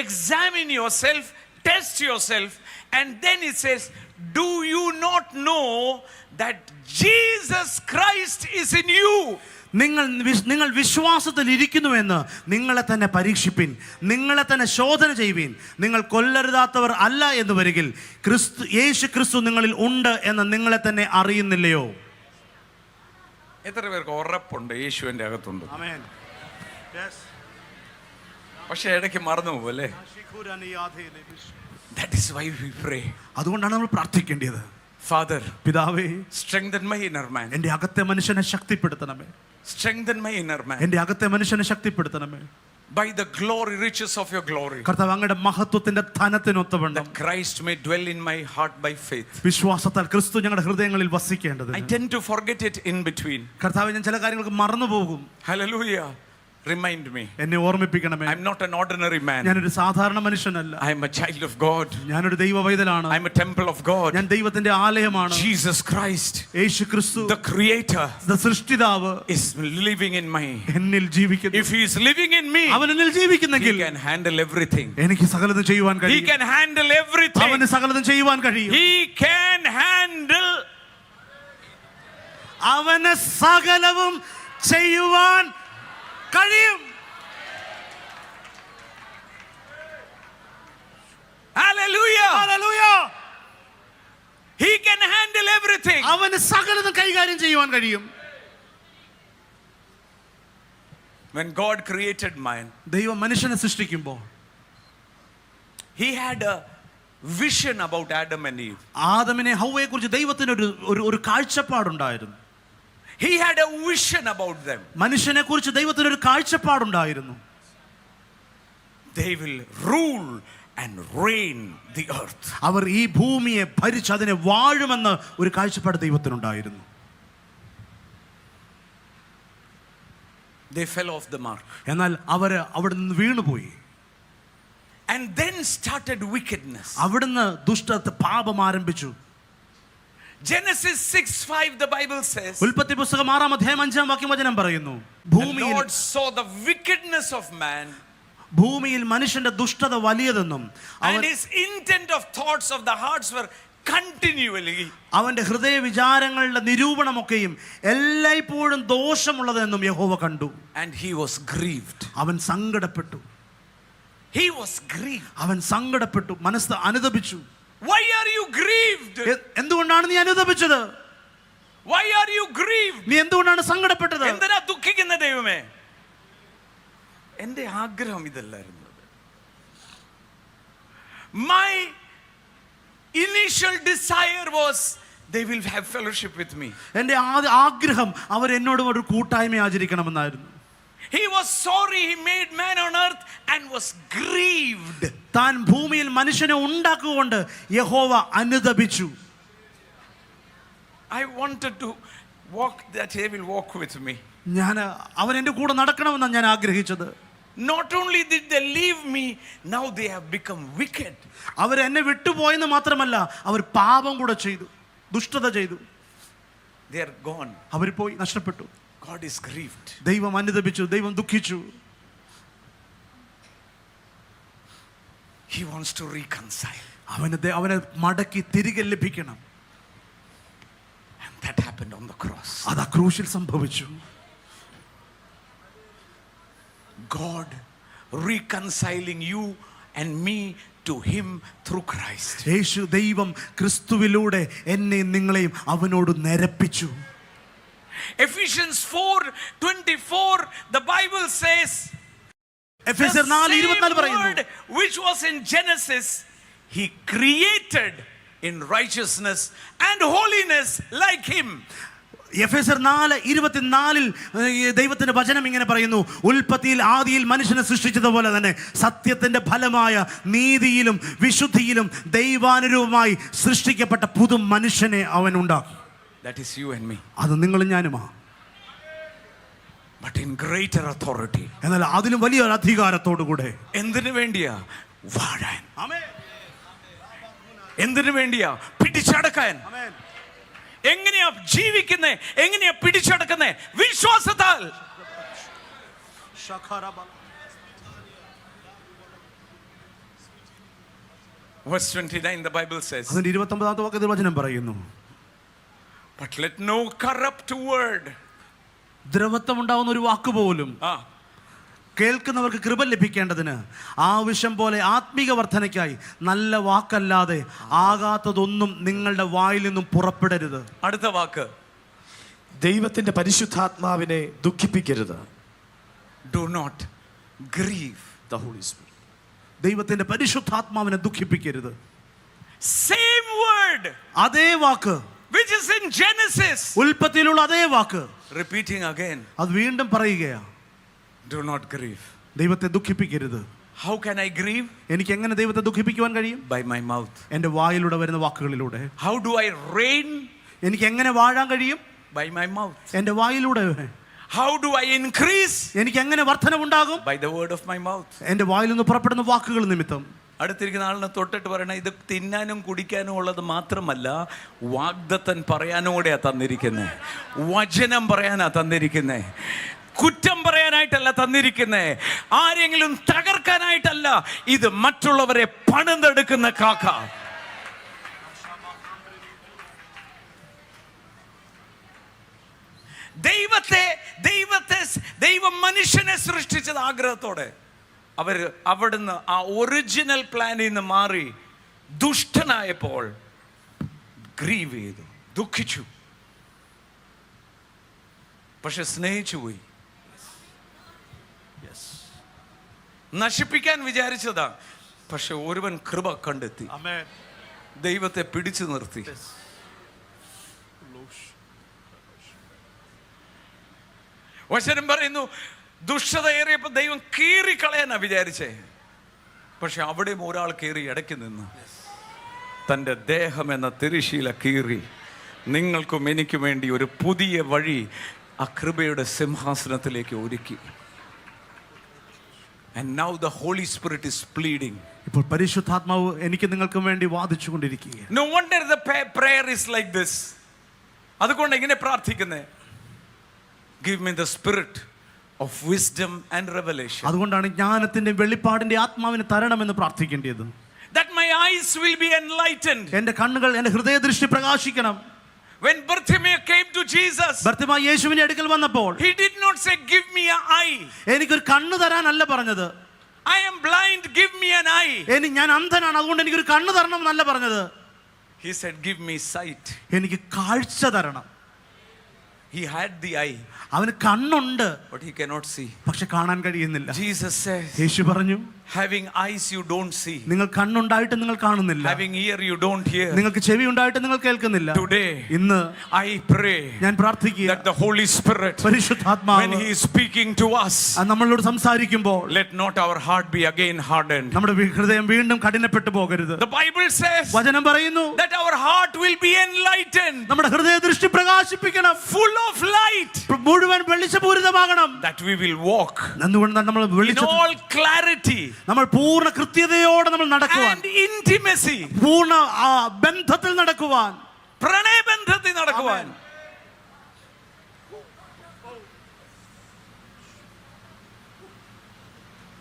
examine yourself, test yourself, and then it says, do you not know that Jesus Christ is in you?
നിങ്ങൾ വിശ്വാസത്തിൽ ഇരിക്കുന്നുവെന്ന് നിങ്ങളെ തന്നെ പരീക്ഷിപ്പിൻ, നിങ്ങളെ തന്നെ ശോധന ചെയ്യുവിൻ. നിങ്ങൾ കൊല്ലരുതാത്തവർ അല്ല എന്ന് വരികിൽ യേശു ക്രിസ്തു നിങ്ങളിൽ ഉണ്ട് എന്ന് നിങ്ങളെ തന്നെ അറിയുന്നില്ലയോ?
എത്ര പേർക്ക് ഉറപ്പുണ്ട് യേശുവിന്റെ അകത്തുണ്ട്? പക്ഷെ ഇടയ്ക്ക് മറന്നു പോകും അല്ലേ? That is why we pray.
അതുകൊണ്ടാണ് നമ്മൾ പ്രാർത്ഥിക്കേണ്ടത്.
Father,
പിതാവേ,
strengthen my inner man.
എൻ്റെ അകത്തെ മനുഷ്യനെ ശക്തിപ്പെടുത്തണമേ.
Strengthen my inner man.
എൻ്റെ അകത്തെ മനുഷ്യനെ ശക്തിപ്പെടുത്തണമേ.
By the glory, riches of your glory.
കർത്താവ് അങ്ങയുടെ മഹത്വത്തിന്റെ ധനത്തിനൊത്തവണ്ണം
That Christ may dwell in my heart by faith.
വിശ്വാസത്താൽ ക്രിസ്തു ഞങ്ങളുടെ ഹൃദയങ്ങളിൽ വസിക്കേണ്ടത്.
I tend to forget it in between.
കർത്താവ്, ഞാൻ ചില കാര്യങ്ങൾക്ക് മറന്നു പോകും.
Hallelujah. Remind me.
എന്നെ ഓർമ്മിപ്പിക്കണമേ.
I'm not an ordinary man.
ഞാനൊരു സാധാരണ മനുഷ്യനല്ല.
I am a child of God.
ഞാനൊരു ദൈവ പൈതലാണ്.
I am a temple of God.
ഞാൻ ദൈവത്തിന്റെ ആലയമാണ്.
Jesus Christ,
യേശു ക്രിസ്തു,
the creator,
സൃഷ്ടിതാവ്,
is living in me.
എന്നിൽ ജീവിക്കുന്നു.
If he is living in me,
അവൻ എന്നിൽ ജീവിക്കുന്നെങ്കിൽ
he can handle everything.
എനിക്ക് സകലതും ചെയ്യുവാൻ
He
കഴിയും.
can handle everything.
അവന് സകലതും ചെയ്യുവാൻ കഴിയും.
He can handle.
അവന് സകലവും ചെയ്യുവാൻ കഴിയും.
Hallelujah.
Hallelujah.
He can handle everything.
അവന് സകലതും കൈകാര്യം ചെയ്യുവാൻ കഴിയും.
When God created man,
ദൈവം മനുഷ്യനെ സൃഷ്ടിക്കുമ്പോൾ
he had a vision about Adam and Eve.
ആദമിനെ ഹവ്വയെ കുറിച്ച് ദൈവത്തിന് ഒരു കാഴ്ചപ്പാടുണ്ടായിരുന്നു.
He had a vision about them.
മനുഷ്യനെ കുറിച്ച് ദൈവത്തിന് ഒരു കാഴ്ചപ്പാടുണ്ടായിരുന്നു.
They will rule and reign the earth.
അവർ ഈ ഭൂമിയെ ഭരിച്ച് അതിനെ വാഴുമെന്ന് ഒരു കാഴ്ചപ്പാട് ദൈവത്തിനുണ്ടായിരുന്നു.
They fell off the mark.
എന്നാൽ അവര് അവിടെ നിന്ന് വീണുപോയി.
And then started wickedness.
അവിടുന്ന് ദുഷ്ടത പാപം ആരംഭിച്ചു.
Genesis 6:5 the Bible says,
ഉൽപ്പത്തി പുസ്തകം 6-ാം അധ്യായം 5-ാം വാക്യം പറയുന്നു,
the
ഭൂമിയിൽ
Lord saw the wickedness of man
ഭൂമിയിൽ മനുഷ്യന്റെ ദുഷ്ടത വലിയതെന്നും
and his intent of thoughts of the hearts were continually,
അവന്റെ ഹൃദയ വിചാരങ്ങളുടെ നിരൂപണമൊക്കെയും എല്ലായ്പ്പോഴും ദോഷമുള്ളതെന്നും യഹോവ കണ്ടു.
and he was grieved.
അവൻ സങ്കടപ്പെട്ടു.
He was grieved.
അവൻ സങ്കടപ്പെട്ടു, മനസ്സ് അനുതപിച്ചു.
Why are you grieved?
എന്തുകൊണ്ടാണ് നീ അനുതപിച്ചത്?
Why are you grieved?
നീ എന്തുകൊണ്ടാണ് സങ്കടപ്പെട്ടത്?
എന്തിനാ ദുഃഖിക്കുന്ന ദൈവമേ? എൻ്റെ ആഗ്രഹം ഇതല്ലായിരുന്നു. My initial desire was they will have fellowship with me.
എൻ്റെ ആഗ്രഹം അവർ എന്നോട് ഒരു കൂട്ടായ്മ ആചരിക്കണമെന്നായിരുന്നു.
He was sorry he made man on earth and was grieved.
താൻ ഭൂമിയിൽ മനുഷ്യനെ ഉണ്ടാക്കുകൊണ്ട് യഹോവ അനുതപിച്ചു.
I wanted to walk that he will walk with me.
അവൻ എൻ്റെ കൂടെ നടക്കണമെന്നാണ് ഞാൻ ആഗ്രഹിച്ചത്.
Not only did they leave me, now they have become wicked.
അവർ എന്നെ വിട്ടുപോയെന്ന് മാത്രമല്ല, അവർ പാപം കൂടെ ചെയ്തു, ദുഷ്ടത ചെയ്തു.
They are gone.
അവർ പോയി, നഷ്ടപ്പെട്ടു.
God is grieved.
ദൈവം അനുതപിച്ചു, ദൈവം ദുഃഖിച്ചു.
He wants to reconcile.
അവനെ മടക്കി തിരികെ ലഭിക്കണം.
And that happened on the cross.
അത് ആ ക്രൂശിൽ സംഭവിച്ചു.
God reconciling you and me to him through Christ.
യേശു ദൈവം ക്രിസ്തുവിലൂടെ എന്നെയും നിങ്ങളെയും അവനോട് നിരപ്പിച്ചു.
Ephesians 4:24 the Bible says,
എഫെസ്യർ 4:24 പറയുന്നു,
word which was in Genesis he created in righteousness and holiness like him.
എഫെസ്യർ 4:24 ദൈവത്തിന്റെ വചനം ഇങ്ങനെ പറയുന്നു, ഉൽപ്പത്തിയിൽ ആദിയിൽ മനുഷ്യനെ സൃഷ്ടിച്ചതുപോലെ തന്നെ സത്യത്തിന്റെ ഫലമായ നീതിയിലും വിശുദ്ധിയിലും ദൈവാനുരൂപമായി സൃഷ്ടിക്കപ്പെട്ട പുതു മനുഷ്യനെ അവൻ ഉണ്ടാക്കി.
That is you and me.
അത് നിങ്ങളും ഞാനുമാ.
But in greater authority.
എന്നാൽ അതിലും വലിയൊരു അധികാരത്തോടു കൂടെ.
എന്തിനു വേണ്ടിയാ? വാഴാൻ. എന്തിനു വേണ്ടിയാ? പിടിച്ചടക്കാൻ. എങ്ങനെയാ ജീവിക്കുന്നേ? എങ്ങനെയാ പിടിച്ചടക്കുന്നേ? വിശ്വാസത്താൽ. Verse 29 the Bible says,
അതിന്റെ 29-ാമത്തെ വാക്യത്തിൽ വചനം പറയുന്നു,
but let no corrupt word.
ദ്രവത്വം ഉണ്ടാവുന്ന ഒരു വാക്ക് പോലും കേൾക്കുന്നവർക്ക് കൃപ ലഭിക്കേണ്ടതിന് ആവശ്യം പോലെ ആത്മീക വർധനയ്ക്കായി നല്ല വാക്കല്ലാതെ ആകാത്തതൊന്നും നിങ്ങളുടെ വായിൽ നിന്നും പുറപ്പെടരുത്.
അടുത്ത വാക്ക്,
ദൈവത്തിന്റെ പരിശുദ്ധാത്മാവിനെ ദുഃഖിപ്പിക്കരുത്.
do not grieve
The Holy Spirit.
ദൈവത്തിന്റെ പരിശുദ്ധാത്മാവിനെ ദുഃഖിപ്പിക്കരുത്.
same word
അതേ വാക്ക്
which is in Genesis,
ഉൽപ്പത്തിയിലുള്ള അതേ വാക്ക്
repeating again,
അത് വീണ്ടും പറയുകയാ,
do not grieve.
ദൈവത്തെ ദുഃഖിപ്പിക്കരുത്.
How can I grieve?
എനിക്ക് എങ്ങനെ ദൈവത്തെ ദുഃഖിപ്പിക്കുവാൻ കഴിയും?
By my mouth.
എൻ്റെ വായിലൂടെ വരുന്ന വാക്കുകളിലൂടെ.
How do I reign?
എനിക്ക് എങ്ങനെ വാഴാൻ കഴിയും?
By my mouth.
എൻ്റെ വായിലൂടെ.
How do I increase?
എനിക്ക് എങ്ങനെ വർധനവുണ്ടാകും?
By the word of my mouth.
എൻ്റെ വായിൽ നിന്ന് പുറപ്പെടുന്ന വാക്കുകൾ നിമിത്തം.
അടുത്തിരിക്കുന്ന ആളിനെ തൊട്ടിട്ട് പറയണ, ഇത് തിന്നാനും കുടിക്കാനും ഉള്ളത് മാത്രമല്ല, വാഗ്ദത്തൻ പറയാനും കൂടെയാ തന്നിരിക്കുന്നേ, വചനം പറയാനാ തന്നിരിക്കുന്നേ, കുറ്റം പറയാനായിട്ടല്ല തന്നിരിക്കുന്നേ, ആരെങ്കിലും തകർക്കാനായിട്ടല്ല, ഇത് മറ്റുള്ളവരെ പണിതെടുക്കുന്ന കാക്ക. ദൈവം മനുഷ്യനെ സൃഷ്ടിച്ചത് ആഗ്രഹത്തോടെ. അവിടുന്ന് ആ ഒറിജിനൽ പ്ലാനിൽ നിന്ന് മാറി ദുഷ്ടനായപ്പോൾ ഗ്രീവ് ചെയ്തു, ദുഃഖിച്ചു, പക്ഷെ സ്നേഹിച്ചു പോയി. നശിപ്പിക്കാൻ വിചാരിച്ചതാ, പക്ഷെ ഒരുവൻ കൃപ കണ്ടെത്തി,
ആമേൻ.
ദൈവത്തെ പിടിച്ചു നിർത്തി. വചനം പറയുന്നു, ദുഷ്ടത ഏറിയപ്പോൾ ദൈവം കീറിക്കളയാനാ വിചാരിച്ചേ. പക്ഷെ അവിടെയും ഒരാൾ കീറി ഇടയ്ക്ക് നിന്ന് തൻ്റെ ദേഹം എന്ന തിരശ്ശീല കീറി നിങ്ങൾക്കും എനിക്കും വേണ്ടി ഒരു പുതിയ വഴി ആ കൃപയുടെ സിംഹാസനത്തിലേക്ക് ഒരുക്കി. And now the Holy Spirit is pleading.
ഇപ്പോൾ പരിശുദ്ധാത്മാവ് എനിക്ക് നിങ്ങൾക്കും വേണ്ടി വാദിച്ചുകൊണ്ടിരിക്കുകയാണ്.
No wonder the prayer is like this. അതുകൊണ്ട് ഇങ്ങനെ പ്രാർത്ഥിക്കുന്നേ, give me the spirit of wisdom and revelation.
അതുകൊണ്ടാണ് ജ്ഞാനത്തിന്റെ വെളിപ്പാടിന്റെ ആത്മാവിനെ തരണമെന്ന് പ്രാർത്ഥിക്കേണ്ടത്.
That my eyes will be enlightened.
എന്റെ കണ്ണുകൾ, എന്റെ ഹൃദയദൃഷ്ടി പ്രകാശിക്കണം.
When Bartimaeus came to Jesus,
ഭർത്തിമാ യേശുവിന്റെ അടുക്കൽ വന്നപ്പോൾ
he did not say, give me an eye.
എനിക്കൊരു കണ്ണ് തരാനല്ല പറഞ്ഞത്.
I am blind, give me an eye.
ഞാൻ അന്ധനാണ്, അതുകൊണ്ട് എനിക്കൊരു കണ്ണ് തരണം എന്നല്ല പറഞ്ഞത്.
He said, give me sight.
എനിക്ക് കാഴ്ച തരണം.
He had the eye,
അവന് കണ്ണുണ്ട്,
but he cannot see.
പക്ഷെ കാണാൻ കഴിയുന്നില്ല.
Jesus says,
യേശു പറഞ്ഞു,
having eyes you don't see,
നിങ്ങൾ കണ്ണുണ്ടായിട്ട് നിങ്ങൾ കാണുന്നില്ല,
having ear you don't hear.
നിങ്ങൾക്ക് ചെവി ഉണ്ടായിട്ട് നിങ്ങൾ കേൾക്കുന്നില്ല.
Today,
ഇന്ന്
I pray
ഞാൻ പ്രാർത്ഥിക്കുക,
that the Holy Spirit,
പരിശുദ്ധാത്മാവ്
when he is speaking to us,
നമ്മളോട് സംസാരിക്കുമ്പോൾ
let not our heart be again hardened.
നമ്മുടെ ഹൃദയം വീണ്ടും കഠിനപ്പെട്ടു പോകരുത്.
The Bible says
വചനം പറയുന്നു,
that our heart will be enlightened,
നമ്മുടെ ഹൃദയദൃഷ്ടി പ്രകാശിപ്പിക്കണം,
full of light,
മുഴുവൻ വെളിച്ചപൂരിതമാകണം.
that we will walk
എന്തുകൊണ്ട് നമ്മൾ
in all clarity
നമ്മൾ പൂർണ്ണ കൃത്യതയോടെ നമ്മൾ നടക്കുവാൻ,
and intimacy,
പൂർണ്ണ ബന്ധത്തിൽ നടക്കുവാൻ,
പ്രണയബന്ധത്തിൽ നടക്കുവാൻ.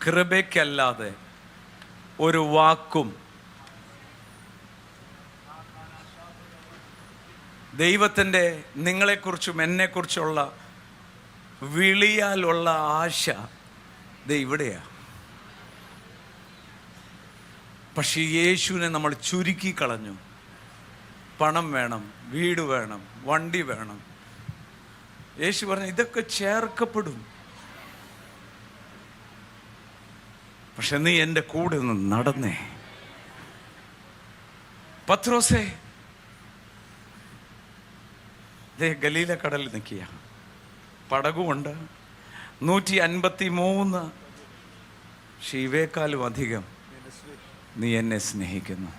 കൃപയ്ക്കല്ലാതെ ഒരു വാക്കും ദൈവത്തിൻ്റെ നിങ്ങളെക്കുറിച്ചും എന്നെക്കുറിച്ചുള്ള വിളിയാലുള്ള ആശ ദേ ഇവിടെയാ. പക്ഷേ യേശുവിനെ നമ്മൾ ചുരുക്കി കളഞ്ഞു. പണം വേണം, വീട് വേണം, വണ്ടി വേണം. യേശു പറഞ്ഞു ഇതൊക്കെ ചേർക്കപ്പെടും, പക്ഷെ നീ എൻ്റെ കൂടെ നിന്ന് നടന്നേ. പത്രോസേ ദേ ഗലീല കടലിൽ നിൽക്കുക, പടകുമുണ്ട്, 153 ശിവേക്കാലും അധികം നീ എന്നെ സ്നേഹിക്കുന്നു.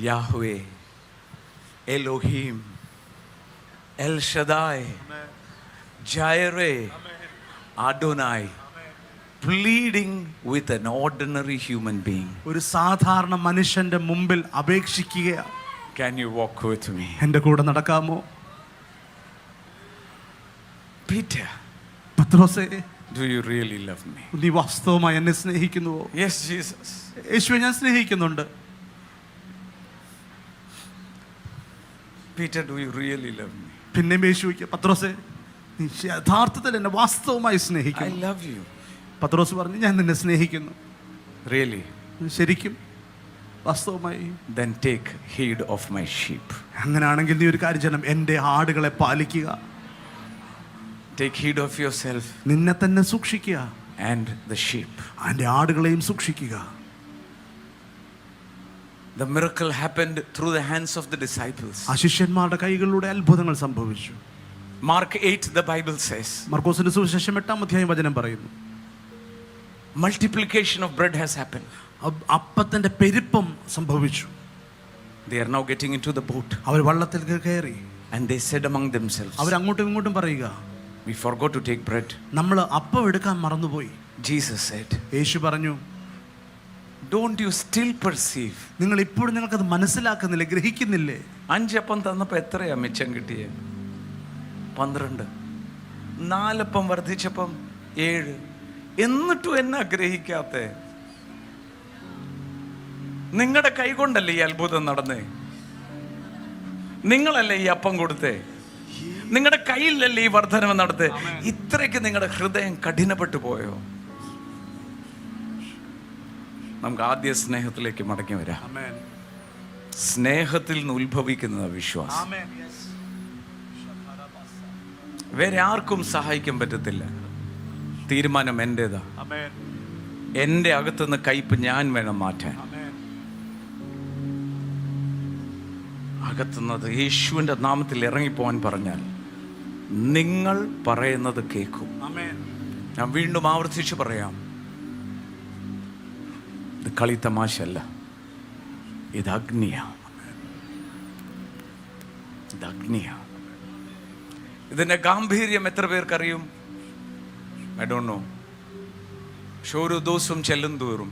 Yahweh, Elohim, El Shaddai, Jireh, Adonai, pleading with an ordinary human being.
ഒരു സാധാരണ മനുഷ്യന്റെ മുമ്പിൽ അപേക്ഷിക്കുക.
Can you walk with me?
എൻ്റെ കൂടെ നടക്കാമോ?
Peter,
പത്രോസേ,
do you really love me?
നീ വാസ്തവമായി എന്നെ സ്നേഹിക്കുന്നുവോ?
Yes, Jesus.
യേശുവേ, ഞാൻ സ്നേഹിക്കുന്നുണ്ട്.
Peter, do you really love me?
പിന്നെയും യേശുവിക്ക്, പത്രോസേ, നീ യഥാർത്ഥത്തിൽ എന്നെ വാസ്തവമായി
I
സ്നേഹിക്കുന്നു.
love you.
പത്രോസ് പറഞ്ഞു, ഞാൻ നിന്നെ സ്നേഹിക്കുന്നു.
Really?
ശരിക്കും വാസ്തവമായി?
Then take heed of my sheep.
അങ്ങനെയാണെങ്കിൽ നീ ഒരു കാര്യം ചെയ്യണം, എൻ്റെ ആടുകളെ പാലിക്കുക.
Take heed of yourself
നിന്നെ തന്നെ സൂക്ഷിക്കുക,
and the sheep.
എൻ്റെ ആടുകളെയും സൂക്ഷിക്കുക.
The miracle happened through the hands of the disciples.
ആ ശിഷ്യന്മാരുടെ കൈകളിലൂടെ അത്ഭുതങ്ങൾ സംഭവിച്ചു.
Mark 8, the Bible says,
മർക്കോസിന്റെ സുവിശേഷം 8-ാം അധ്യായം വചനം പറയുന്നു,
multiplication of bread has happened.
അപ്പത്തിന്റെ പെരുപ്പം സംഭവിച്ചു.
They are now getting into the boat
അവർ വള്ളത്തിൽ കയറി.
and they said among themselves,
അവർ അങ്ങോട്ടും ഇങ്ങോട്ടും പറയുക,
we forgot to take bread.
നമ്മൾ അപ്പം എടുക്കാൻ മറന്നുപോയി.
Jesus said,
യേശു പറഞ്ഞു,
don't you still perceive?
നിങ്ങൾ ഇപ്പോഴും നിങ്ങൾക്കത് മനസ്സിലാക്കുന്നില്ലേ, ഗ്രഹിക്കുന്നില്ലേ?
5 അപ്പം തന്നപ്പോ എത്രയാ മിച്ചം കിട്ടിയേ? 12. 4 അപ്പം വർദ്ധിച്ചപ്പം 7. എന്നിട്ടും എന്നെ ഗ്രഹിക്കാത്തെ? നിങ്ങളുടെ കൈ കൊണ്ടല്ലേ ഈ അത്ഭുതം നടന്നേ? നിങ്ങളല്ലേ ഈ അപ്പം കൊടുത്തേ? നിങ്ങളുടെ കയ്യിലല്ലേ ഈ വർധനവ് നടത്തേ? ഇത്രയ്ക്ക് നിങ്ങളുടെ ഹൃദയം കഠിനപ്പെട്ടു പോയോ? നമുക്ക് ആദ്യ സ്നേഹത്തിലേക്ക് മടങ്ങി വരാം. സ്നേഹത്തിൽ നിന്ന് ഉത്ഭവിക്കുന്ന വിശ്വാസം വേറെ ആർക്കും സഹായിക്കാൻ പറ്റത്തില്ല. തീരുമാനം എൻ്റേതാ. എൻ്റെ അകത്തുനിന്ന് കയ്പ് ഞാൻ വേണം മാറ്റാൻ. അകത്തുന്നത് യേശുവിൻ്റെ നാമത്തിൽ ഇറങ്ങിപ്പോവാൻ പറഞ്ഞാൽ നിങ്ങൾ പറയുന്നത് കേൾക്കും. ഞാൻ വീണ്ടും ആവർത്തിച്ച് പറയാം, ഇത് കളി തമാശല്ല, ഇത് അഗ്നിയാണ്. ഇത് അഗ്നിയാണ്. ഇതിൻ്റെ ഗാംഭീര്യം എത്ര പേർക്കറിയും? I don't know. പക്ഷെ ഓരോ ദിവസവും ചെല്ലും തോറും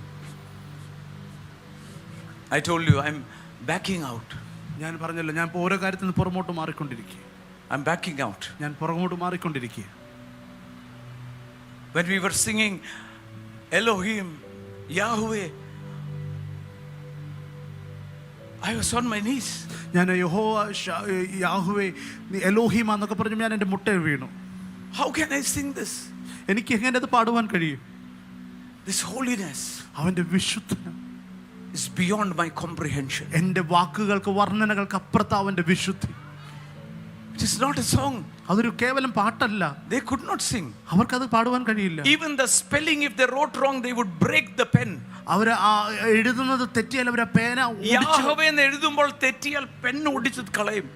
I told you I'm backing out.
ഞാൻ പറഞ്ഞല്ലോ, ഞാൻ ഇപ്പോൾ ഓരോ കാര്യത്തിൽ നിന്ന് പുറമോട്ട് മാറിക്കൊണ്ടിരിക്കുക.
I'm backing out.
ഞാൻ പുറകോട്ട് മാറിക്കൊണ്ടിരിക്കുക.
When we were singing Elohim, Yahweh, I was on my knees.
ഞാൻ യഹോവ, യാഹുവേ, എലോഹിം എന്നൊക്കെ പറഞ്ഞു ഞാൻ എൻ്റെ മുട്ടയിൽ വീണു.
How can I sing this?
എനിക്ക് എങ്ങനെ അത് പാടുവാൻ കഴിയും?
This holiness
അവൻ്റെ വിശുദ്ധനം
is beyond my comprehension.
എൻ്റെ വാക്കുകൾക്ക് വർണ്ണനകൾക്ക് അപ്പുറത്ത് അവൻ്റെ വിശുദ്ധി.
It is not a song.
അതൊരു കേവലം പാട്ടല്ല.
They could not sing.
അവർക്കത് പാടുവാൻ കഴിയില്ല.
Even the spelling, if they wrote wrong, they would break the pen.
അവർ എഴുതുന്നത് തെറ്റിയാൽ അവർ ആ പേന
യാഹവേ എന്ന് എഴുതുമ്പോൾ തെറ്റിയാൽ പെൻ ഒടിച്ച് കളയും.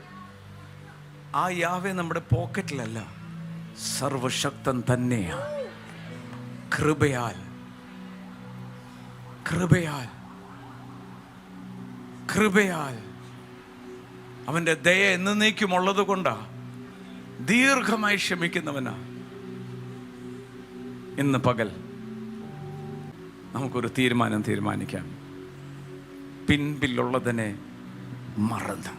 ആ യാഹവേ നമ്മുടെ പോക്കറ്റിലല്ല, സർവശക്തൻ തന്നെയാണ്. കൃപയാൽ കൃപയാൽ കൃപയാൽ അവൻ്റെ ദയ എന്നേക്കുമുള്ളത് കൊണ്ടാ ദീർഘമായി ക്ഷമിക്കുന്നവനാ. ഇന്ന് പകൽ നമുക്കൊരു തീരുമാനിക്കാം. പിൻപിലുള്ളതിനെ മറന്ന്.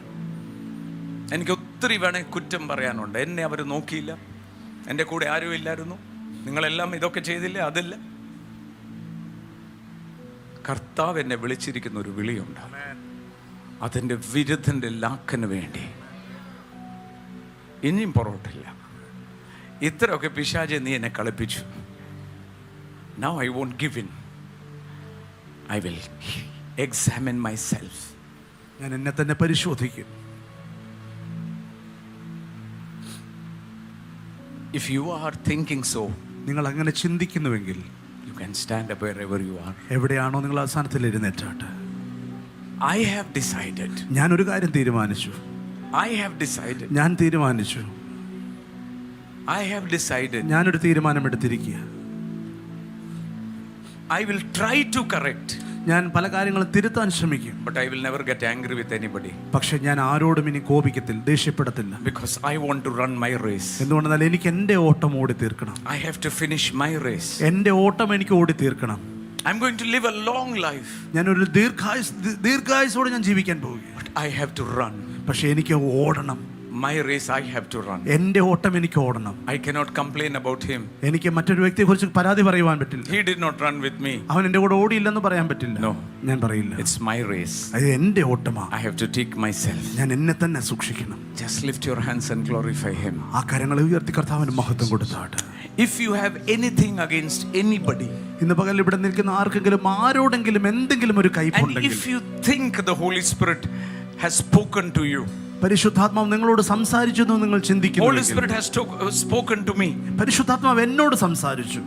എനിക്ക് ഒത്തിരി വേണേൽ കുറ്റം പറയാനുണ്ട്. എന്നെ അവർ നോക്കിയില്ല, എൻ്റെ കൂടെ ആരും ഇല്ലായിരുന്നു, നിങ്ങളെല്ലാം ഇതൊക്കെ ചെയ്തില്ലേ, അതില്ല. കർത്താവ് എന്നെ വിളിച്ചിരിക്കുന്ന ഒരു വിളിയുണ്ട്. അതിൻ്റെ വിരുദ്ധൻ്റെ ലാക്കിന് വേണ്ടി ഇനിയും പുറകോട്ടില്ല. ഇത്രയൊക്കെ പിശാചെ നീ എന്നെ കളിപ്പിച്ചു. Now I won't give in. I will examine myself.
ഞാൻ എന്നെ തന്നെ പരിശോധിക്കും.
If you are thinking so,
നിങ്ങൾ അങ്ങനെ ചിന്തിക്കുന്നുവെങ്കിൽ
you can stand up wherever you are.
എവിടെയാണോ നിങ്ങൾ ആ സ്ഥാനത്തിൽ എഴുന്നേറ്റാട്ട്.
I have decided.
ഞാനൊരു കാര്യം തീരുമാനിച്ചു.
I have decided.
ഞാൻ തീരുമാനിച്ചു.
I have decided.
ഞാനൊരു തീരുമാനമെടുത്തിരിക്കുക.
I will try to correct.
ഞാൻ പല കാര്യങ്ങളും തിരുത്താൻ ശ്രമിക്കും.
But I will never get angry with anybody.
പക്ഷെ ഞാൻ ആരോടും ഇനി കോപിക്കത്തില്ല, ദേഷ്യപ്പെടത്തില്ല.
Because I want to run my race.
എന്തുകൊണ്ടെന്നാൽ എനിക്ക് എൻ്റെ ഓട്ടം ഓടി തീർക്കണം.
I have to finish my race.
എൻ്റെ ഓട്ടം എനിക്ക് ഓടി തീർക്കണം.
I'm going to live a long life.
ഞാനൊരു ദീർഘായുസോടെ ഞാൻ ജീവിക്കാൻ പോവുകയാണ്.
But I have to run.
പക്ഷെ എനിക്ക് ഓടണം.
My race I have to run.
എൻ്റെ ഓട്ടം എനിക്ക് ഓടണം.
I cannot complain about him.
എനിക്ക് മറ്റൊരു വ്യക്തിയെ കുറിച്ച് പരാതി പറയുവാൻ പറ്റില്ല.
He did not run with me.
അവൻ എൻ്റെ കൂടെ ഓടിയില്ലെന്ന് പറയാൻ പറ്റില്ല.
No.
ഞാൻ പറയില്ല.
It's my race.
അത് എൻ്റെ ഓട്ടമാണ്.
I have to take myself.
ഞാൻ എന്നെ തന്നെ സൂക്ഷിക്കണം.
Just lift your hands and glorify him.
ആ കരങ്ങളെ ഉയർത്തി കർത്താവിന് മഹത്വം കൊടുത്താട്ട്.
If you have anything against anybody,
ഇന്ന് പകൽ ഇവിടെ നിൽക്കുന്ന ആർക്കെങ്കിലും ആരോടെങ്കിലും എന്തെങ്കിലും ഒരു
and
കൈപ്പുണ്ടെങ്കിൽ,
if you think the Holy Spirit has spoken to you,
പരിശുദ്ധാത്മാവ് നിങ്ങളോട് സംസാരിച്ചു എന്ന് നിങ്ങൾ
Holy
ചിന്തിക്കുന്നു,
Spirit has spoken to me.
പരിശുദ്ധാത്മാവ് എന്നോട് സംസാരിച്ചു.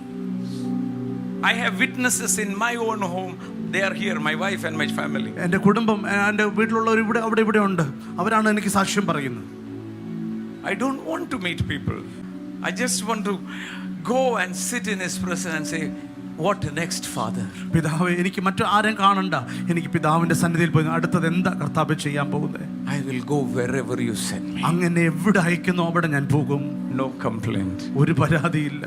I have witnesses in my own home. They are here, my wife and my family.
എൻ്റെ കുടുംബം, എൻ്റെ വീട്ടിലുള്ളവർ ഇവിടെ ഉണ്ട്. അവരാണ് എനിക്ക് സാക്ഷ്യം പറയുന്നത്.
I don't want to meet people. I just want to go and sit in his presence and say, what next, Father?
പിതാവേ, എനിക്ക് മറ്റു ആരും കാണണ്ട. എനിക്ക് പിതാവിന്റെ സന്നിധിയിൽ പോയി അടുത്തത് എന്താ കർത്താവേ ചെയ്യാൻ പോകുന്നത്?
I will go wherever you send me.
അങ്ങനെ എവിടെ അയക്കുന്നോ അവിടെ ഞാൻ പോകും.
No complaint.
ഒരു പരാതിയില്ല.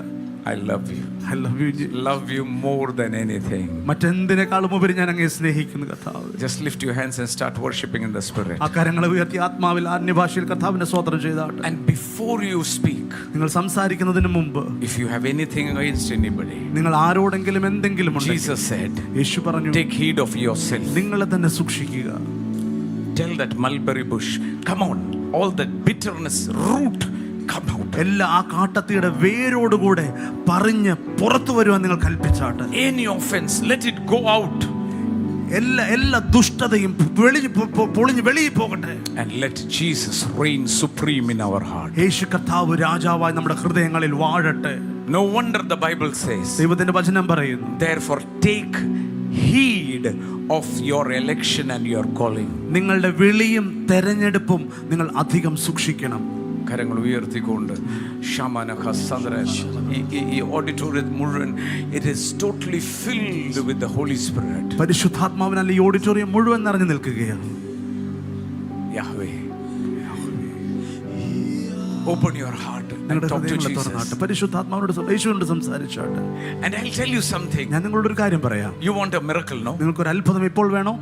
I love you.
I love you.
Love you more than anything.
മറ്റെന്തിനേക്കാളും ഉപരി ഞാൻ അങ്ങേ സ്നേഹിക്കുന്നു കർത്താവേ.
Just lift your hands and start worshiping in the Spirit.
ആ കരങ്ങളെ ഉയർത്തി ആത്മാവിൽ അന്യഭാഷയിൽ കർത്താവിനെ സ്തോത്രം ചെയ്താട്ടെ.
And before you speak,
നിങ്ങൾ സംസാരിക്കുന്നതിന് മുമ്പ്,
if you have anything against anybody,
നിങ്ങൾ ആരോടെങ്കിലും എന്തെങ്കിലും ഉണ്ടെങ്കിൽ,
Jesus said,
യേശു പറഞ്ഞു,
take heed of yourself.
നിങ്ങളെ തന്നെ സൂക്ഷിക്കുക.
Tell that mulberry bush, come on, all that bitterness root, come out.
എല്ലാ ആ കാട്ടത്തിയുടെ വേരോടുകൂടെ പറഞ്ഞ് പുറത്തു വരുവാൻ നിങ്ങൾ കൽപ്പിച്ചാട്ടെ.
Any offense, let it go out.
എല്ലാ ദുഷ്ടതയും പൊളിഞ്ഞ് വെളിയിൽ പോകട്ടെ.
And let Jesus reign supreme in our heart.
യേശു കർത്താവ് രാജാവായി നമ്മുടെ ഹൃദയങ്ങളിൽ വാഴട്ടെ.
No wonder the Bible says,
ദൈവത്തിന്റെ വചനം പറയുന്നു,
therefore take heed of your election and your calling.
നിങ്ങളുടെ വിളിയും തെരഞ്ഞെടുപ്പും നിങ്ങൾ അധികം സൂക്ഷിക്കണം.
കരങ്ങൾ ഉയർത്തിക്കൊണ്ട് ഈ ഓഡിറ്റോറിയം മുഴുവൻ it is totally filled with the holy spirit.
പരിശുദ്ധാത്മാവിനാൽ ഈ ഓഡിറ്റോറിയം മുഴുവൻ നിറഞ്ഞു നിൽക്കുകയാണ്.
Yahweh, open your heart and talk to Jesus.
പരിശുദ്ധാത്മാവിനോട് യേശുവിനോട് സംസാരിച്ചാട്ടെ.
And I'll tell you something.
ഞാൻ നിങ്ങളോട് ഒരു കാര്യം പറയാം.
You want a miracle, no?
നിങ്ങൾക്ക് ഒരു അത്ഭുതം ഇപ്പോൾ വേണോ?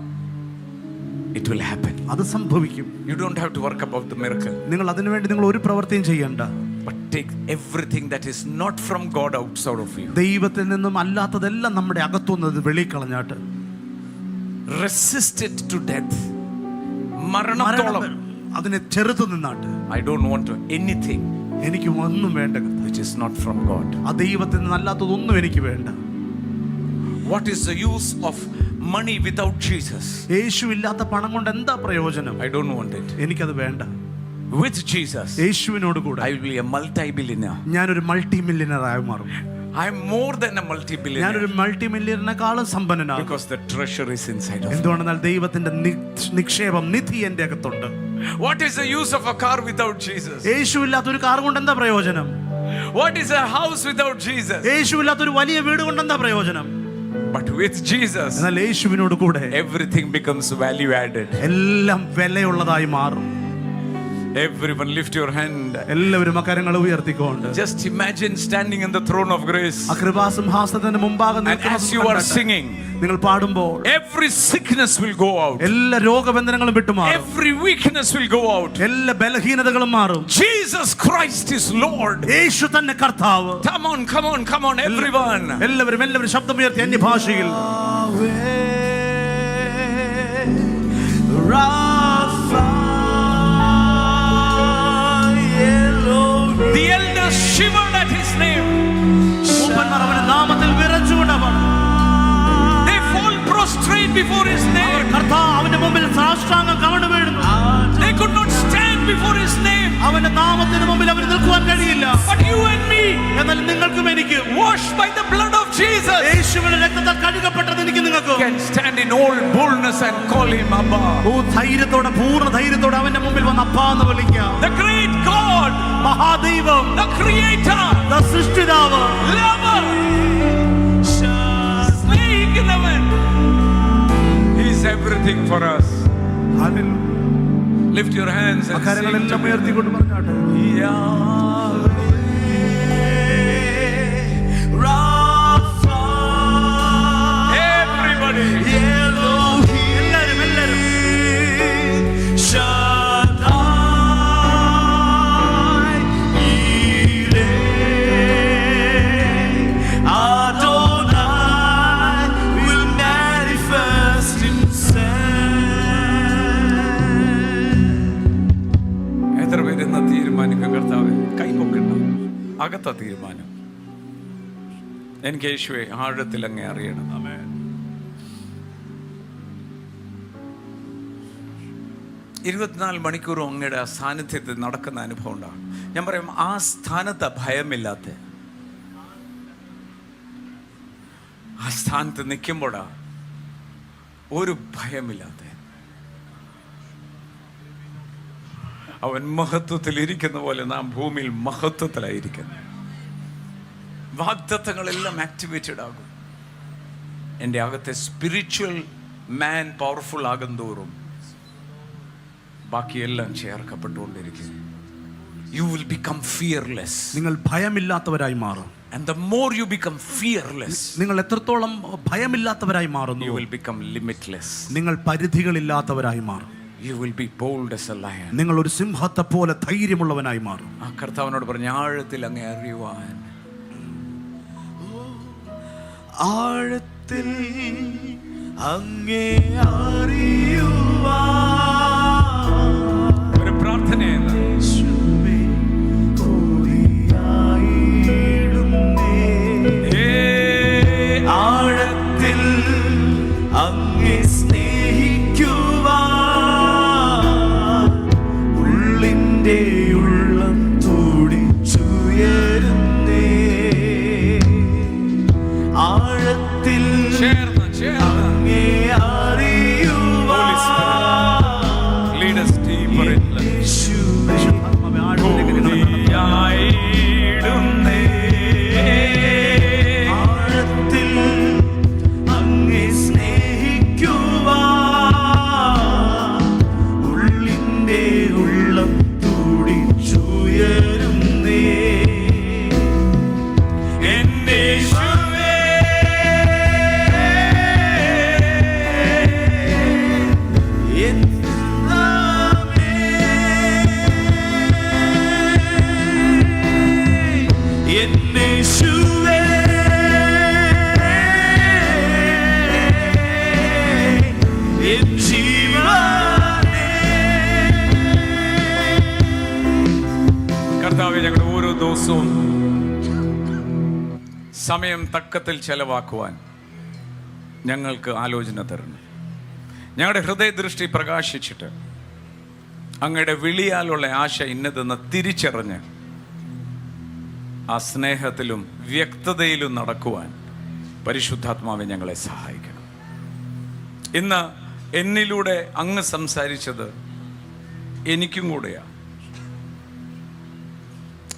It will happen.
അത് സംഭവിക്കും.
You don't have to work about the miracle.
നിങ്ങൾ അതിനുവേണ്ടി നിങ്ങൾ ഒരു പ്രവൃത്തിയും ചെയ്യണ്ട.
But take everything that is not from God outside of you.
ദൈവത്തിൽ നിന്നും അല്ലാത്തതെല്ലാം നമ്മുടെ അകത്തുനിന്ന് വെളിക്കളഞ്ഞാട്ട്.
Resist it to death. മരണത്തോളം
അതിനെ ചെറുത്തു നിന്നാട്ട്.
I don't want anything
എനിക്ക് ഒന്നും വേണ്ട
which is not from God.
ആ ദൈവത്തിൽ നിന്ന് അല്ലാത്തതൊന്നും എനിക്ക് വേണ്ട.
What is the use of money without Jesus?
യേശു ഇല്ലാത്ത പണം കൊണ്ട് എന്താ പ്രയോജനം?
I don't want it.
എനിക്കത് വേണ്ട.
With Jesus,
യേശുവിനോട് കൂടെ
I will be a multi-billionaire.
ഞാനൊരു മൾട്ടി മില്യനർ ആയി മാറും.
I am more than a multi-billionaire.
ഞാനൊരു multi മില്യനേക്കാളും സമ്പന്നനാണ്.
Because the treasure is inside of me.
എന്തുകൊണ്ടെന്നാൽ ദൈവത്തിന്റെ നിക്ഷേപം നിധി എന്റെ അകത്തുണ്ട്.
What is the use of a car without Jesus?
യേശു ഇല്ലാത്ത ഒരു കാർ കൊണ്ട് എന്താ പ്രയോജനം?
What is a house without Jesus?
യേശു ഇല്ലാത്ത ഒരു വലിയ വീട് കൊണ്ട് എന്താ പ്രയോജനം?
But with Jesus,
എന്നാൽ യേശുവിനോട് കൂടെ
everything becomes value added.
എല്ലാം വിലയുള്ളതായി മാറും.
Everyone lift your hand.
എല്ലാവരും കരങ്ങൾ ഉയർത്തിക്കൊണ്ട്
Just imagine standing in the throne of grace.
ആ കൃപാസിംഹാസനത്തിന്റെ മുമ്പാകെ
And as you are singing,
നിങ്ങൾ പാടുമ്പോൾ
every sickness will go out.
എല്ലാ രോഗബന്ധനങ്ങളും വിട്ടുമാറും.
Every weakness will go out.
എല്ലാ ബലഹീനതകളും മാറും.
Jesus Christ is Lord.
യേശു തന്നെ കർത്താവ്.
Come on, come on, come on, everyone.
എല്ലാവരും ശബ്ദമുയർത്തി അന്യഭാഷയിൽ
The elders shivered at his name.
അവന്റെ നാമത്തിൽ വിറച്ചുകൊണ്ടവർ
They fall prostrate before his name.
കർത്താവിന്റെ മുമ്പിൽ സാഷ്ടാംഗം കവണു വീഴുന്നു.
They could not stand before his name.
അവന്റെ നാമത്തിന് മുമ്പിൽ അവന് നിൽക്കുവാൻ കഴിയില്ല.
But you and me,
എന്നാൽ നിങ്ങൾക്കും എനിക്കും
washed by the blood of Jesus,
യേശുവിന്റെ രക്തത്താൽ കഴുകപ്പെട്ടത് എനിക്ക് നിങ്ങൾക്കും
can stand in all boldness and call him Abba.
ധൈര്യത്തോടെ പൂർണ്ണ ധൈര്യത്തോടെ അവന്റെ മുമ്പിൽ വന്ന് അപ്പാ എന്ന് വിളിക്കാം.
The great God,
മഹാദൈവം,
the creator,
സൃഷ്ടിതാവ്,
lover, snake in the wind. He is everything for us.
Hallelujah.
Lift your hands and
കരങ്ങളെല്ലാം
sing.
ഉയർത്തിക്കൊണ്ട് പറഞ്ഞാട്ടെ.
Everybody.
എല്ലാവരും
എത്ര പേരെന്ന തീരുമാനിക്കും കർത്താവ്? കൈപ്പൊക്കണ്ട. അകത്ത തീരുമാനം. എനിക്ക് യേശുവെ ആഴത്തിൽ അങ്ങേ അറിയണം. 24 മണിക്കൂറും അങ്ങയുടെ ആ സാന്നിധ്യത്തിൽ നടക്കുന്ന അനുഭവം ഉണ്ടാകും. ഞാൻ പറയും, ആ സ്ഥാനത്ത് ഭയമില്ലാത്ത, ആ സ്ഥാനത്ത് നിൽക്കുമ്പോഴാ ഒരു ഭയമില്ലാത്ത, അവൻ മഹത്വത്തിൽ ഇരിക്കുന്ന പോലെ നാം ഭൂമിയിൽ മഹത്വത്തിലായിരിക്കുന്നു. വാഗ്ദത്തങ്ങളെല്ലാം ആക്ടിവേറ്റഡ് ആകും. എൻ്റെ അകത്തെ സ്പിരിച്വൽ മാൻ പവർഫുൾ ആകും തോറും ബാക്കിയെല്ലാം ചേർക്കപ്പെട്ടുകൊണ്ടിരിക്കും. You will become fearless.
നിങ്ങൾ ഭയമില്ലാത്തവരായി മാറും.
And the more you become fearless,
നിങ്ങൾ എത്രത്തോളം ഭയമില്ലാത്തവരായി മാറുന്നു,
you will become limitless.
നിങ്ങൾ പരിധികളില്ലാത്തവരായി മാറും.
You will be bold as a lion.
നിങ്ങൾ ഒരു സിംഹത്തെ പോലെ ധൈര്യമുള്ളവനായി മാറും.
ആ കർത്താവിനോട് പറഞ്ഞ ആഴത്തിൽ അങ്ങേ അറിയുവാൻ,
ആഴത്തിൽ അങ്ങേ അറിയുവാൻ
ഒരു പ്രാർത്ഥനയെന്ന്
ആഴത്തിൽ അങ്ങേ സ്നേഹിക്കുവാൻ ഉള്ളിൻ്റെ ഉള്ളം തുടിച്ചുയരുന്നേ.
കർത്താവേ, ഞങ്ങളുടെ ഓരോ ദിവസവും സമയം തക്കത്തിൽ ചെലവാക്കുവാൻ ഞങ്ങൾക്ക് ആലോചന തരണം. ഞങ്ങളുടെ ഹൃദയദൃഷ്ടി പ്രകാശിച്ചിട്ട് അങ്ങയുടെ വിളിയാലുള്ള ആശ ഇന്നതെന്ന് തിരിച്ചറിഞ്ഞ് ആ സ്നേഹത്തിലും വ്യക്തതയിലും നടക്കുവാൻ പരിശുദ്ധാത്മാവെ ഞങ്ങളെ സഹായിക്കണം. ഇന്ന് എന്നിലൂടെ അങ്ങ് സംസാരിച്ചത് എനിക്കും കൂടെയാണ്.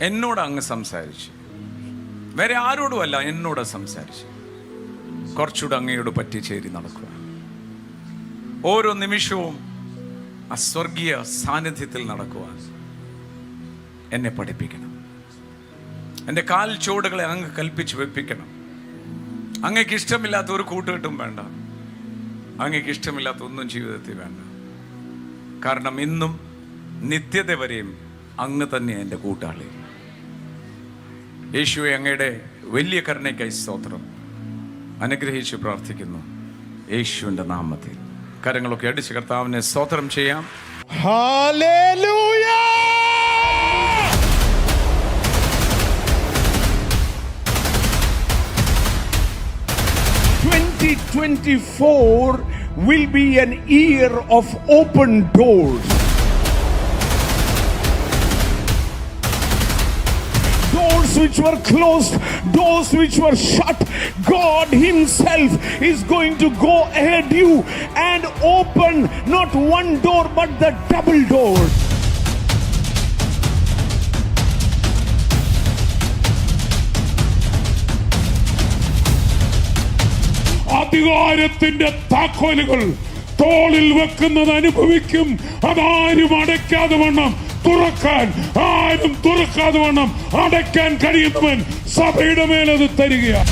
എന്നോട് അങ്ങ് സംസാരിച്ചു, വേറെ ആരോടുമല്ല, എന്നോട് സംസാരിച്ചു. കുറച്ചുകൂടെ അങ്ങയോട് പറ്റിച്ചേരി നടക്കുക. ഓരോ നിമിഷവും ആ സ്വർഗീയ സാന്നിധ്യത്തിൽ നടക്കുവാൻ എന്നെ പഠിപ്പിക്കണം. എൻ്റെ കാൽ ചുവടുകളെ അങ്ങ് കൽപ്പിച്ച് വെപ്പിക്കണം. അങ്ങേക്ക് ഇഷ്ടമില്ലാത്ത ഒരു കൂട്ടുകെട്ടും വേണ്ട, അങ്ങേക്ക് ഇഷ്ടമില്ലാത്ത ഒന്നും ജീവിതത്തിൽ വേണ്ട. കാരണം ഇന്നും നിത്യത വരെയും അങ്ങ് തന്നെ എൻ്റെ കൂട്ടാളി. യേശുവെ, അങ്ങയുടെ വലിയ കരുണയ്ക്കായി സ്തോത്രം. അനുഗ്രഹിച്ച് പ്രാർത്ഥിക്കുന്നു യേശുവിൻ്റെ നാമത്തിൽ. കരങ്ങളൊക്കെ അടിച്ച് കർത്താവിനെ സ്തോത്രം ചെയ്യാം.
Hallelujah!
2024 will be an year of open doors. Doors which were closed, doors which were shut, God Himself is going to go ahead you and open not one door but the double door.
അധികാരത്തിന്റെ താക്കോലുകൾ തോളിൽ വെക്കുന്നത് അനുഭവിക്കും. അതാരും അടയ്ക്കാതെ വണ്ണം തുറക്കാൻ, ആരും തുറക്കാതെ വണ്ണം അടയ്ക്കാൻ കഴിയുന്നവൻ സഭയുടെ മേലത് തരികയാണ്.